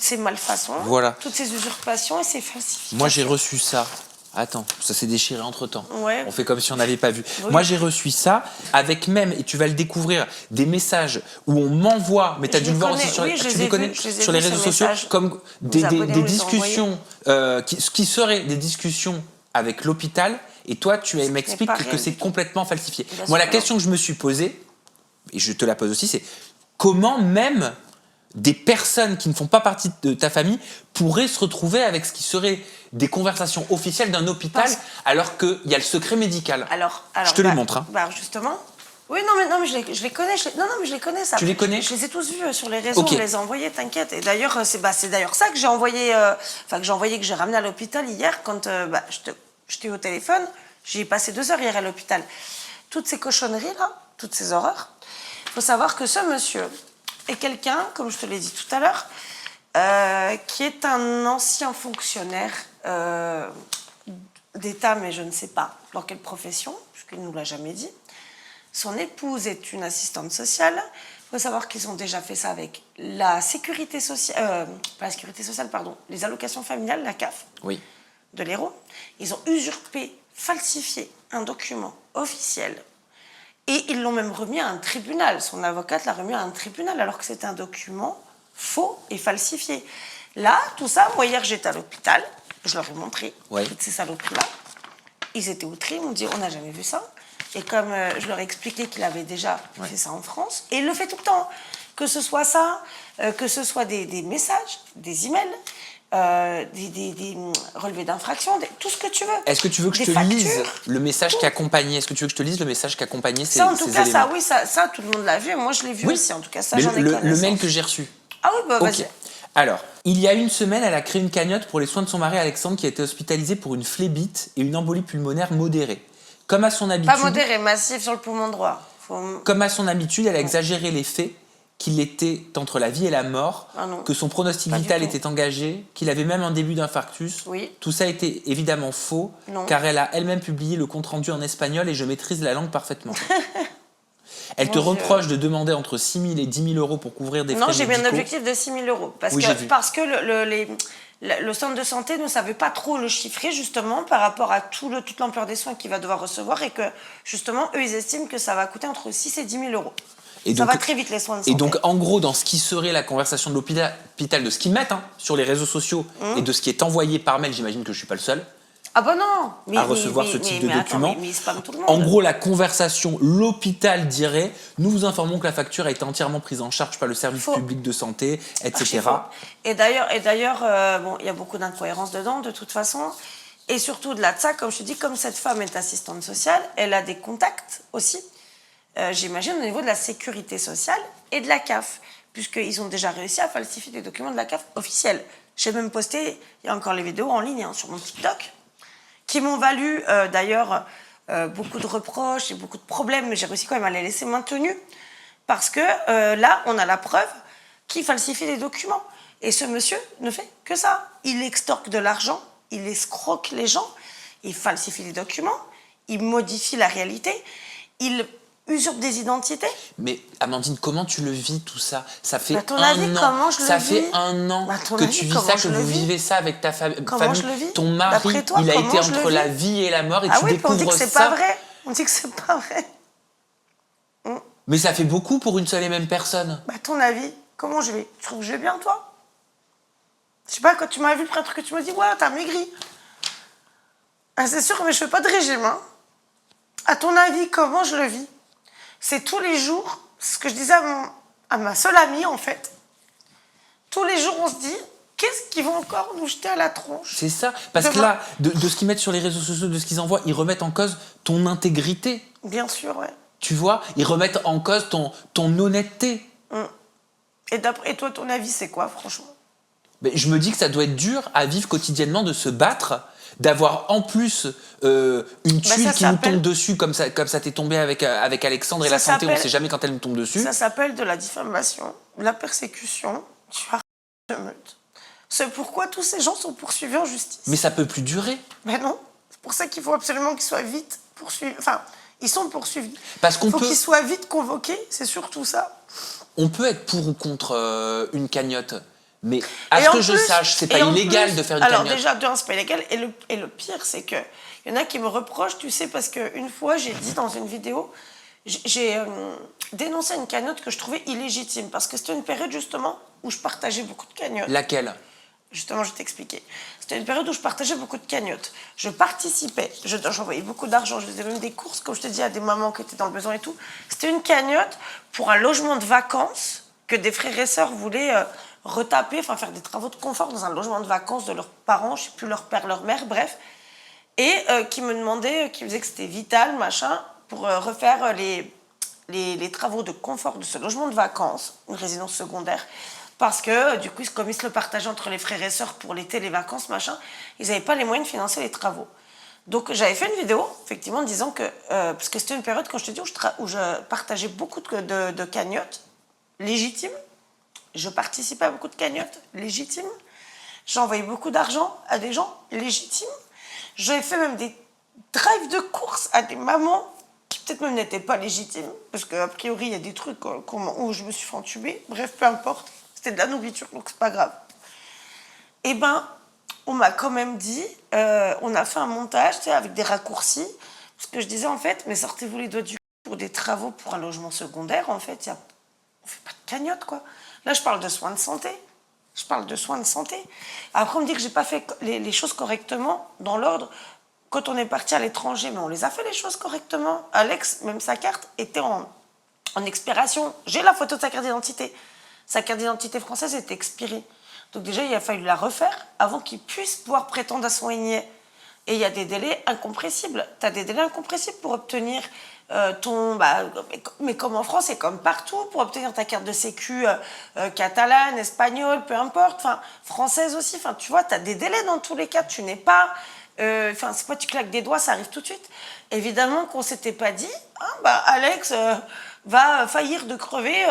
ces malfaçons, voilà. Toutes ces usurpations et ces falsifications. Moi, j'ai reçu ça. Attends, ça s'est déchiré entre-temps. Ouais. On fait comme si on n'avait pas vu. Oui. Moi, j'ai reçu ça avec même, et tu vas le découvrir, des messages où on m'envoie, mais tu as dû le voir aussi sur, tu les connais, sur les réseaux sociaux, comme des discussions qui seraient des discussions avec l'hôpital, et toi, tu m'expliques que c'est complètement falsifié. Moi, la question que je me suis posée, et je te la pose aussi, c'est comment même des personnes qui ne font pas partie de ta famille pourraient se retrouver avec ce qui serait des conversations officielles d'un hôpital alors qu'il y a le secret médical. Alors, je te les montre. Hein. Justement. Oui, non, mais je les connais. Je les connais, ça. Tu les connais ? Je les ai tous vus sur les réseaux, on les a envoyés, t'inquiète. Et d'ailleurs, c'est d'ailleurs ça que j'ai envoyé, que j'ai ramené à l'hôpital hier quand j'étais au téléphone. J'ai passé 2 heures hier à l'hôpital. Toutes ces cochonneries-là, toutes ces horreurs, il faut savoir que ce monsieur est quelqu'un, comme je te l'ai dit tout à l'heure, qui est un ancien fonctionnaire d'État, mais je ne sais pas dans quelle profession, puisqu'il ne nous l'a jamais dit. Son épouse est une assistante sociale. Il faut savoir qu'ils ont déjà fait ça avec la sécurité sociale, pas la sécurité sociale, pardon, les allocations familiales, la CAF, oui, de l'Hérault. Ils ont usurpé, falsifié un document officiel. Et ils l'ont même remis à un tribunal. Son avocate l'a remis à un tribunal alors que c'était un document faux et falsifié. Là, tout ça, moi hier j'étais à l'hôpital, je leur ai montré toutes ces saloperies-là. Ils étaient outrés, ils m'ont dit on n'a jamais vu ça. Et comme je leur ai expliqué qu'il avait déjà fait ça en France, et il le fait tout le temps, que ce soit ça, que ce soit des messages, des emails, des relevés d'infraction, tout ce que tu veux. Est-ce que tu veux que je te lise le message qui accompagnait Est-ce que tu veux que je te lise le message qui accompagnait ces éléments ? Ça, en tout cas, ça, tout le monde l'a vu. Moi, je l'ai vu aussi. En tout cas, ça, j'en ai connaissance. Le mail que j'ai reçu. Ah oui, vas-y. Alors, il y a une semaine, elle a créé une cagnotte pour les soins de son mari Alexandre qui a été hospitalisé pour une phlébite et une embolie pulmonaire modérée. Comme à son Pas habitude, modéré, massif sur le poumon droit. comme à son habitude, elle a exagéré les faits, qu'il était entre la vie et la mort, Ah non. que son pronostic Pas du vital tout. était engagé, qu'il avait même un début d'infarctus. Oui. Tout ça était évidemment faux, Non. car elle a elle-même publié le compte-rendu en espagnol et je maîtrise la langue parfaitement. Elle te Mon Dieu. reproche de demander entre 6 000 et 10 000 euros pour couvrir des frais Non, médicaux. j'ai mis un objectif de 6 000 euros. Oui, j'ai vu. Parce que le centre de santé ne savait pas trop le chiffrer, justement, par rapport à toute l'ampleur des soins qu'il va devoir recevoir et que, justement, eux, ils estiment que ça va coûter entre 6 et 10 000 euros. Et Ça donc, va très vite, les soins de santé. Et donc, en gros, dans ce qui serait la conversation de l'hôpital, de ce qu'ils mettent sur les réseaux sociaux et de ce qui est envoyé par mail, j'imagine que je ne suis pas le seul Ah bah non à recevoir ce type de document. Mais ils spamment tout le monde. En gros, la conversation, l'hôpital dirait « Nous vous informons que la facture a été entièrement prise en charge par le service Faux. public de santé, etc. Archi faux. Et d'ailleurs, bon, il y a beaucoup d'incohérences dedans, de toute façon. Et surtout, au-delà de ça, comme je te dis, comme cette femme est assistante sociale, elle a des contacts aussi, j'imagine, au niveau de la sécurité sociale et de la CAF, puisqu'ils ont déjà réussi à falsifier des documents de la CAF officiels. J'ai même posté, il y a encore les vidéos en ligne sur mon TikTok, qui m'ont valu d'ailleurs beaucoup de reproches et beaucoup de problèmes, mais j'ai réussi quand même à les laisser maintenus, parce que là, on a la preuve qu'il falsifie des documents. Et ce monsieur ne fait que ça. Il extorque de l'argent, il escroque les gens, il falsifie des documents, il modifie la réalité, il usurpe des identités. Mais Amandine, comment tu le vis tout ça? Ça fait À ton un avis, an. comment je le Ça vis fait un an À ton que avis, tu vis comment ça, je que le vous vis vivez ça avec ta famille. Comment je le vis Ton mari, D'après toi, il a été comment je le entre vis la vie et la mort et Ah tu oui, puis on dit découvres que c'est ça. pas vrai. On dit que c'est pas vrai. Mais ça fait beaucoup pour une seule et même personne. À ton avis, comment je vais? Tu trouves que je vais bien, toi? Je sais pas, quand tu m'as vu le premier truc que tu m'as dit, ouais, t'as maigri. Ah, c'est sûr, mais je fais pas de régime. Hein. À ton avis, comment je le vis? C'est tous les jours, c'est ce que je disais à ma seule amie, en fait. Tous les jours, on se dit, qu'est-ce qu'ils vont encore nous jeter à la tronche? C'est ça. Parce que là, de ce qu'ils mettent sur les réseaux sociaux, de ce qu'ils envoient, ils remettent en cause ton intégrité. Bien sûr, ouais. Tu vois, ils remettent en cause ton honnêteté. Et toi, ton avis, c'est quoi, franchement? Mais je me dis que ça doit être dur à vivre quotidiennement de se battre, d'avoir en plus une tuile qui nous tombe dessus, comme ça t'est tombé avec Alexandre et la santé, on ne sait jamais quand elle nous tombe dessus. Ça s'appelle de la diffamation, de la persécution, tu as de meute. C'est pourquoi tous ces gens sont poursuivis en justice. Mais ça peut plus durer. Mais non, c'est pour ça qu'il faut absolument qu'ils soient vite poursuivis. Enfin, ils sont poursuivis. Parce qu'on faut qu'ils soient vite convoqués, c'est surtout ça. On peut être pour ou contre une cagnotte, mais à ce que je sache, c'est pas illégal de faire une cagnotte. Alors déjà, c'est pas illégal. Et le pire, c'est qu'il y en a qui me reprochent, tu sais, parce qu'une fois, j'ai dit dans une vidéo, j'ai dénoncé une cagnotte que je trouvais illégitime, parce que c'était une période, justement, où je partageais beaucoup de cagnottes. Laquelle? Justement, je vais t'expliquer. C'était une période où je partageais beaucoup de cagnottes. Je participais, j'envoyais beaucoup d'argent, je faisais même des courses, comme je te dis, à des mamans qui étaient dans le besoin et tout. C'était une cagnotte pour un logement de vacances que des frères et sœurs voulaient retaper, enfin faire des travaux de confort dans un logement de vacances de leurs parents, je ne sais plus, leur père, leur mère, bref. Et qui me demandaient, qui me disaient que c'était vital, machin, pour refaire les travaux de confort de ce logement de vacances, une résidence secondaire. Parce que, du coup, comme ils se le partageaient entre les frères et sœurs pour l'été, les vacances, machin, ils n'avaient pas les moyens de financer les travaux. Donc, j'avais fait une vidéo, effectivement, disant que... parce que c'était une période, quand je te dis, où je partageais beaucoup de cagnottes légitimes. Je participais à beaucoup de cagnottes légitimes. J'envoyais beaucoup d'argent à des gens légitimes. J'avais fait même des drives de courses à des mamans qui peut-être même n'étaient pas légitimes. Parce qu'a priori, il y a des trucs où je me suis fait entuber. Bref, peu importe. C'était de la nourriture, donc c'est pas grave. Eh ben, on m'a quand même dit, on a fait un montage, tu sais, avec des raccourcis, parce que je disais, en fait, mais sortez-vous les doigts du cul pour des travaux pour un logement secondaire, en fait, on fait pas de cagnotte, quoi. Là, je parle de soins de santé. Je parle de soins de santé. Après, on me dit que j'ai pas fait les choses correctement, dans l'ordre, quand on est parti à l'étranger, mais on les a fait les choses correctement. Alex, même sa carte, était en expiration. J'ai la photo de sa carte d'identité. Sa carte d'identité française était expirée. Donc déjà, il a fallu la refaire avant qu'il puisse pouvoir prétendre à son INIE. Et il y a des délais incompressibles. Tu as des délais incompressibles pour obtenir ton... mais comme en France et comme partout, pour obtenir ta carte de sécu catalane, espagnole, peu importe, enfin, française aussi. Enfin, tu vois, tu as des délais dans tous les cas. Tu n'es pas Enfin, c'est pas tu claques des doigts, ça arrive tout de suite. Évidemment qu'on s'était pas dit, Alex va faillir de crever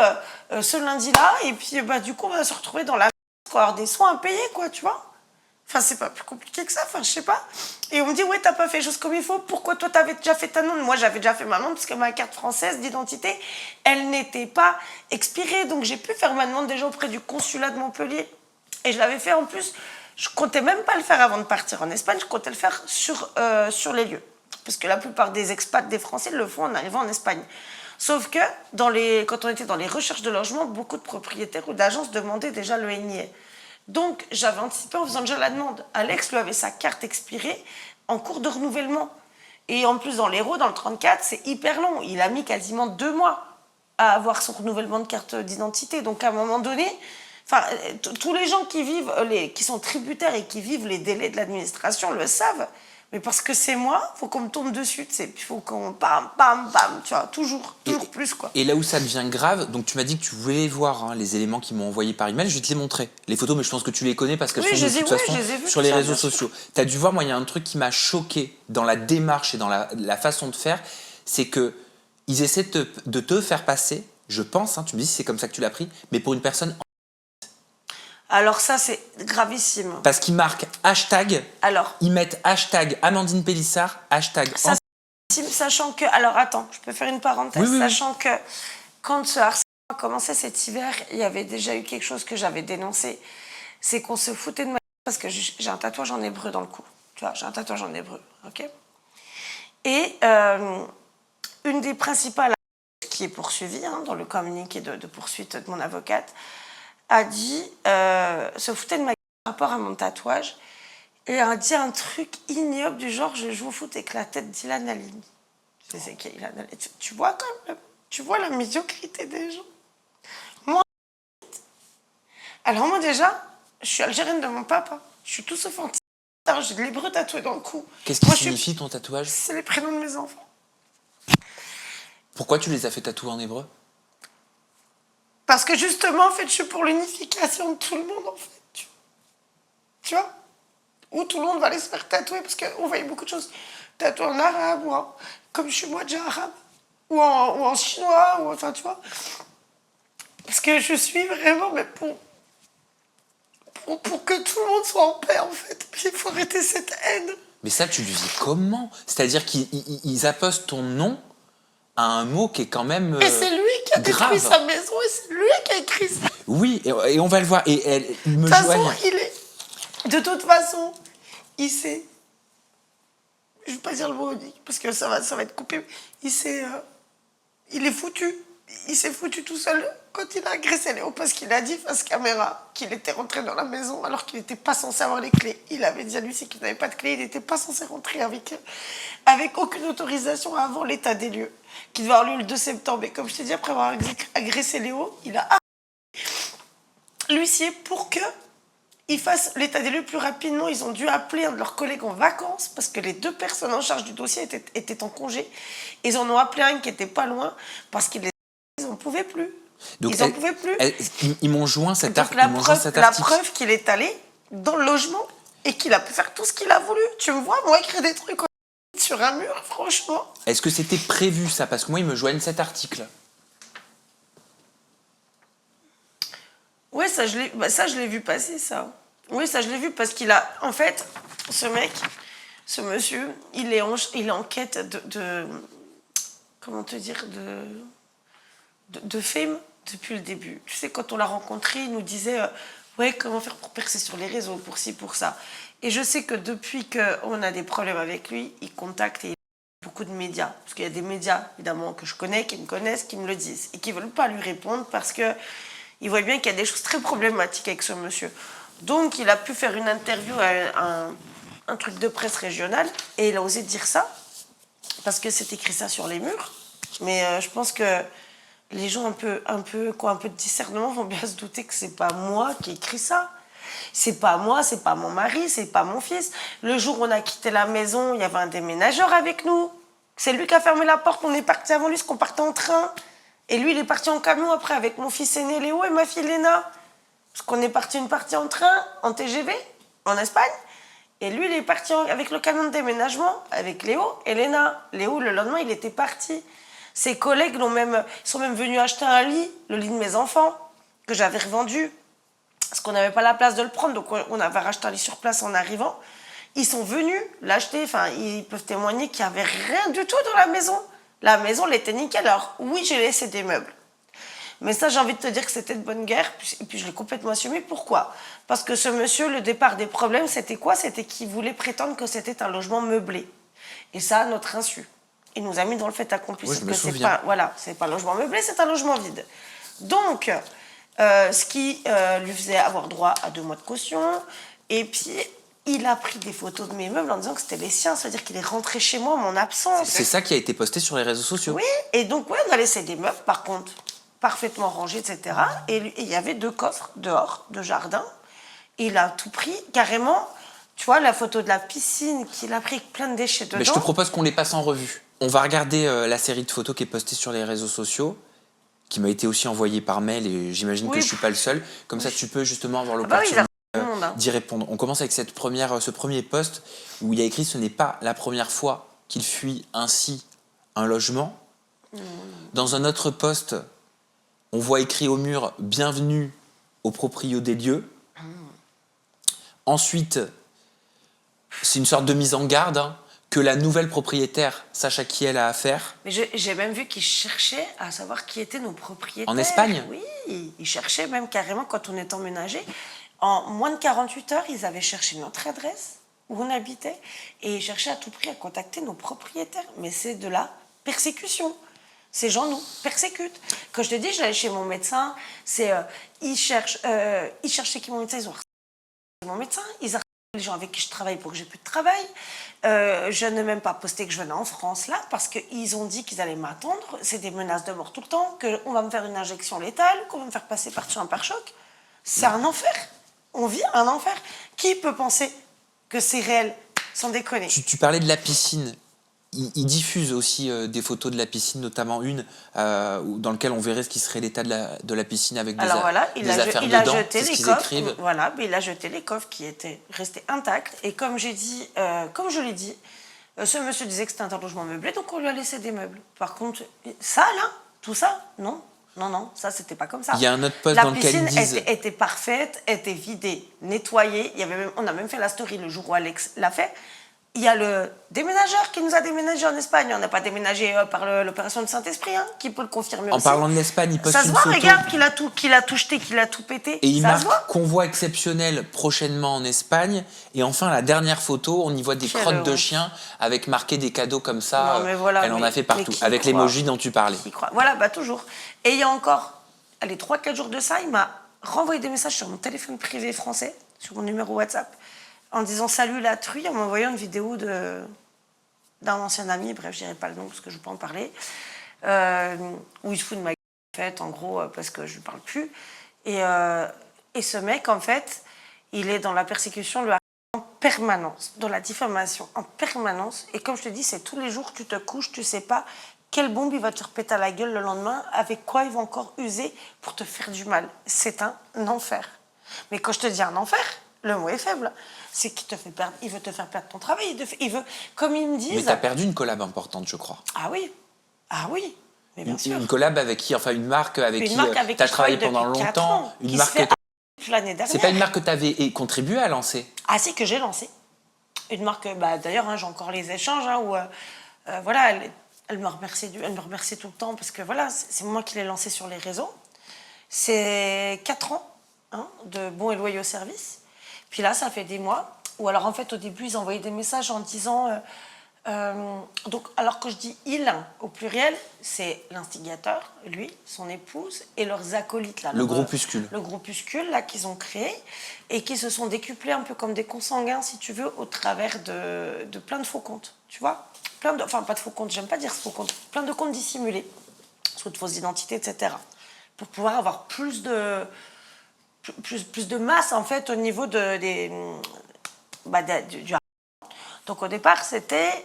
ce lundi-là, et puis du coup, on va se retrouver dans la merde, quoi, avoir des soins à payer, quoi, tu vois. Enfin, c'est pas plus compliqué que ça, enfin, je sais pas. Et on me dit, ouais, t'as pas fait les choses comme il faut. Pourquoi toi, t'avais déjà fait ta nonne? Moi, j'avais déjà fait ma nonne, parce que ma carte française d'identité, elle n'était pas expirée. Donc, j'ai pu faire ma demande déjà auprès du consulat de Montpellier. Et je l'avais fait en plus, je comptais même pas le faire avant de partir en Espagne, je comptais le faire sur les lieux. Parce que la plupart des expats, des Français, le font en arrivant en Espagne. Sauf que, quand on était dans les recherches de logement, beaucoup de propriétaires ou d'agences demandaient déjà le NIE. Donc, j'avais anticipé en faisant déjà la demande. Alex, lui, avait sa carte expirée en cours de renouvellement. Et en plus, dans l'Hérault, dans le 34, c'est hyper long. Il a mis quasiment 2 mois à avoir son renouvellement de carte d'identité. Donc, à un moment donné, tous les gens qui sont tributaires et qui vivent les délais de l'administration le savent. Mais parce que c'est moi, il faut qu'on me tombe dessus, tu sais. Il faut qu'on bam, tu vois, toujours plus, quoi. Et là où ça devient grave, donc tu m'as dit que tu voulais voir les éléments qu'ils m'ont envoyés par email, je vais te les montrer. Les photos, mais je pense que tu les connais parce qu'elles sont de toute façon sur les réseaux sociaux. Tu as dû voir, moi, il y a un truc qui m'a choqué dans la démarche et dans la façon de faire, c'est que ils essaient de te faire passer, je pense, tu me dis si c'est comme ça que tu l'as pris, mais pour une personne. Alors ça, c'est gravissime. Parce qu'ils marquent hashtag, alors, ils mettent hashtag Amandine Pélissard, hashtag... Ça, c'est sachant que... Alors attends, je peux faire une parenthèse. Oui. Sachant que quand ce harcèlement a commencé cet hiver, il y avait déjà eu quelque chose que j'avais dénoncé. C'est qu'on se foutait de ma... Parce que j'ai un tatouage en hébreu dans le cou. Tu vois, j'ai un tatouage en hébreu, ok. Et une des principales qui est poursuivie dans le communiqué de poursuite de mon avocate, a dit, se foutait de ma par rapport à mon tatouage, et a dit un truc ignoble du genre, je joue au foot avec la tête d'Ilan Halimi. Je sais qui est Ilan Halimi. Tu vois quand même, tu vois la médiocrité des gens. Alors moi déjà, je suis algérienne de mon papa, je suis tout sauf anti. J'ai de l'hébreu tatoué dans le cou. Qu'est-ce qui signifie ton tatouage? C'est les prénoms de mes enfants. Pourquoi tu les as fait tatouer en hébreu? Parce que justement, en fait, je suis pour l'unification de tout le monde, en fait. Tu vois? Où tout le monde va aller se faire tatouer, parce qu'on voyait beaucoup de choses. Tatouer en arabe, comme je suis moi déjà arabe, ou en chinois, ou enfin, tu vois. Parce que je suis vraiment, mais pour que tout le monde soit en paix, en fait. Puis il faut arrêter cette haine. Mais ça, tu le vis comment? C'est-à-dire qu'ils apposent ton nom à un mot qui est quand même et c'est lui qui a détruit sa maison, et c'est lui qui a écrit ça. Oui, et on va le voir. Et il me joigne. De toute façon, il sait... Je ne vais pas dire le mot, parce que ça va être coupé. Il est foutu. Il s'est foutu tout seul quand il a agressé Léo, parce qu'il a dit face caméra qu'il était rentré dans la maison alors qu'il n'était pas censé avoir les clés. Il avait dit à lui qu'il n'avait pas de clés, il n'était pas censé rentrer avec aucune autorisation avant l'état des lieux, qui devait avoir lieu le 2 septembre. Et comme je t'ai dit, après avoir agressé Léo, il a l'huissier pour qu'ils fassent l'état des lieux plus rapidement. Ils ont dû appeler un de leurs collègues en vacances parce que les 2 personnes en charge du dossier étaient en congé. Ils en ont appelé un qui n'était pas loin parce qu'ils n'en pouvaient plus. Donc, ils n'en pouvaient plus. Ils m'ont joint cet article. La preuve qu'il est allé dans le logement et qu'il a pu faire tout ce qu'il a voulu. Tu me vois, moi, écrire des trucs sur un mur, franchement. Est-ce que c'était prévu, ça? Parce que moi, ils me joignent cet article. Oui, ça, je l'ai vu passer, ça. Oui, ça, je l'ai vu parce qu'il a... En fait, ce monsieur, il est en quête de comment te dire, de fame depuis le début. Tu sais, quand on l'a rencontré, il nous disait ouais, comment faire pour percer sur les réseaux, pour ci, pour ça. Et je sais que depuis qu'on a des problèmes avec lui, il contacte et beaucoup de médias. Parce qu'il y a des médias, évidemment, que je connais, qui me connaissent, qui me le disent. Et qui ne veulent pas lui répondre parce qu'ils voient bien qu'il y a des choses très problématiques avec ce monsieur. Donc, il a pu faire une interview à un truc de presse régional et il a osé dire ça parce que c'est écrit ça sur les murs. Mais je pense que les gens un peu de discernement vont bien se douter que c'est pas moi qui ai écrit ça. C'est pas moi, c'est pas mon mari, c'est pas mon fils. Le jour où on a quitté la maison, il y avait un déménageur avec nous. C'est lui qui a fermé la porte, on est parti avant lui parce qu'on partait en train. Et lui, il est parti en camion après avec mon fils aîné Léo et ma fille Léna. Parce qu'on est parti une partie en train, en TGV, en Espagne. Et lui, il est parti avec le camion de déménagement, avec Léo et Léna. Léo, le lendemain, il était parti. Ses collègues sont même venus acheter un lit, le lit de mes enfants, que j'avais revendu, parce qu'on n'avait pas la place de le prendre, donc on avait racheté un lit sur place en arrivant. Ils sont venus l'acheter, enfin, ils peuvent témoigner qu'il n'y avait rien du tout dans la maison. La maison, elle était nickel. Alors, oui, j'ai laissé des meubles. Mais ça, j'ai envie de te dire que c'était de bonne guerre, et puis je l'ai complètement assumé. Pourquoi? Parce que ce monsieur, le départ des problèmes, c'était quoi? C'était qu'il voulait prétendre que c'était un logement meublé. Et ça, à notre insu. Il nous a mis dans le fait accompli. Oui, je me c'est souviens. pas, voilà, c'est pas un logement meublé, c'est un logement vide. Donc, ce qui lui faisait avoir droit à 2 mois de caution. Et puis, il a pris des photos de mes meubles en disant que c'était les siens. Ça veut dire qu'il est rentré chez moi en mon absence. C'est ça qui a été posté sur les réseaux sociaux. Oui, et donc, ouais, on a laissé des meubles, par contre, parfaitement rangés, etc. Et il y avait 2 coffres dehors, de jardin. Il a tout pris, carrément. Tu vois, la photo de la piscine qu'il a pris avec plein de déchets dedans. Mais je te propose qu'on les passe en revue. On va regarder la série de photos qui est postée sur les réseaux sociaux, qui m'a été aussi envoyée par mail, et j'imagine que je ne suis pas le seul. Comme ça, tu peux justement avoir l'opportunité d'y répondre. On commence avec ce premier post où il y a écrit « Ce n'est pas la première fois qu'il fuit ainsi un logement ». Dans un autre post, on voit écrit au mur « Bienvenue au proprio des lieux ». Ensuite, c'est une sorte de mise en garde, hein, que la nouvelle propriétaire sache à qui elle a affaire. Mais j'ai même vu qu'ils cherchaient à savoir qui étaient nos propriétaires. En Espagne? Oui, ils cherchaient même carrément quand on est emménagé. En moins de 48 heures, ils avaient cherché notre adresse, où on habitait, et ils cherchaient à tout prix à contacter nos propriétaires. Mais c'est de la persécution. Ces gens nous persécutent. Quand je te dis, j'allais chez mon médecin, ils cherchaient qui mon médecin, ils ont harcelé mon médecin, ils harcèlent les gens avec qui je travaille pour que j'ai plus de travail. Je n'ai même pas posté que je venais en France là, parce qu'ils ont dit qu'ils allaient m'attendre. C'est des menaces de mort tout le temps, qu'on va me faire une injection létale, qu'on va me faire passer par-dessus un pare-choc. C'est un enfer. On vit un enfer. Qui peut penser que c'est réel, sans déconner? Tu parlais de la piscine. Il diffuse aussi des photos de la piscine, notamment une dans laquelle on verrait ce qui serait l'état de la piscine avec des, des affaires dedans. Jeté c'est les ce qu'ils coffres. écrivent. Voilà, mais il a jeté les coffres qui étaient restés intacts. Et comme j'ai dit, comme je l'ai dit, ce monsieur disait que c'était un logement meublé, donc on lui a laissé des meubles. Par contre, ça là, tout ça, non. Non, ça c'était pas comme ça. Il y a un autre post dans lequel ils disent... La piscine était parfaite, était vidée, nettoyée. On a même fait la story le jour où Alex l'a fait. Il y a le déménageur qui nous a déménagé en Espagne. On n'a pas déménagé par l'opération de Saint-Esprit, hein, qui peut le confirmer aussi. En parlant de l'Espagne, il poste ça se une voit, photo. regarde qu'il a tout jeté, qu'il a tout pété. Et il ça se voit. marque convoi exceptionnel prochainement en Espagne. Et enfin, la dernière photo, on y voit des crottes de chiens avec marqué des cadeaux comme ça. Non, mais voilà, elle en a fait partout, avec l'emoji dont tu parlais. Voilà, bah toujours. Et il y a encore, allez, 3-4 jours de ça, il m'a renvoyé des messages sur mon téléphone privé français, sur mon numéro WhatsApp, en disant « Salut la truie », en m'envoyant une vidéo d'un ancien ami, bref, je dirai pas le nom parce que je ne veux pas en parler, où il se fout de ma gueule, en fait, en gros, parce que je ne lui parle plus. Et ce mec, en fait, il est dans la persécution, le harcèlement en permanence, dans la diffamation en permanence. Et comme je te dis, c'est tous les jours, tu te couches, tu ne sais pas quelle bombe il va te faire péter à la gueule le lendemain, avec quoi il va encore user pour te faire du mal. C'est un enfer. Mais quand je te dis un enfer, le mot est faible. C'est qu'il te fait perdre, il veut te faire perdre ton travail. Il veut, comme ils me disent... Mais tu as perdu une collab importante, je crois. Ah oui, mais bien sûr. Une collab avec qui, enfin une marque avec qui tu as travaillé pendant longtemps. Une marque l'année dernière. C'est pas une marque que tu avais contribué à lancer? Ah si, que j'ai lancé. Une marque, d'ailleurs, hein, j'ai encore les échanges, hein, où voilà, elle me remercie tout le temps, parce que voilà, c'est moi qui l'ai lancé sur les réseaux. C'est 4 ans, hein, de bons et loyaux services. Puis là, ça fait des mois où, alors en fait, au début, ils envoyaient des messages en disant... donc, alors que je dis « il », au pluriel, c'est l'instigateur, lui, son épouse, et leurs acolytes. Là, le groupuscule. Le groupuscule, là, qu'ils ont créé, et qui se sont décuplés un peu comme des consanguins, si tu veux, au travers de plein de faux comptes, tu vois, enfin, pas de faux comptes, j'aime pas dire faux comptes, plein de comptes dissimulés, sous de fausses identités, etc., pour pouvoir avoir plus de masse, en fait, au niveau du Donc au départ,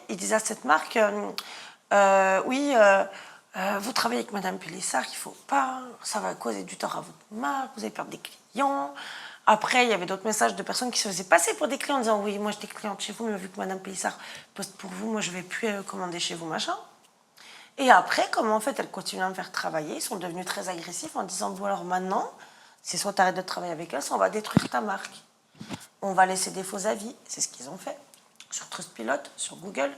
ils disaient à cette marque, oui, vous travaillez avec Madame Pélissard, il ne faut pas, ça va causer du tort à votre marque, vous allez perdre des clients, Après, il y avait d'autres messages de personnes qui se faisaient passer pour des clients en disant oui, moi j'étais cliente chez vous, mais vu que Madame Pélissard poste pour vous, moi je vais plus commander chez vous, machin. Et après, comme en fait, elles continuent à me faire travailler, ils sont devenus très agressifs en disant bon alors maintenant, c'est soit tu arrêtes de travailler avec elles, soit on va détruire ta marque. On va laisser des faux avis, c'est ce qu'ils ont fait. Sur Trustpilot, sur Google,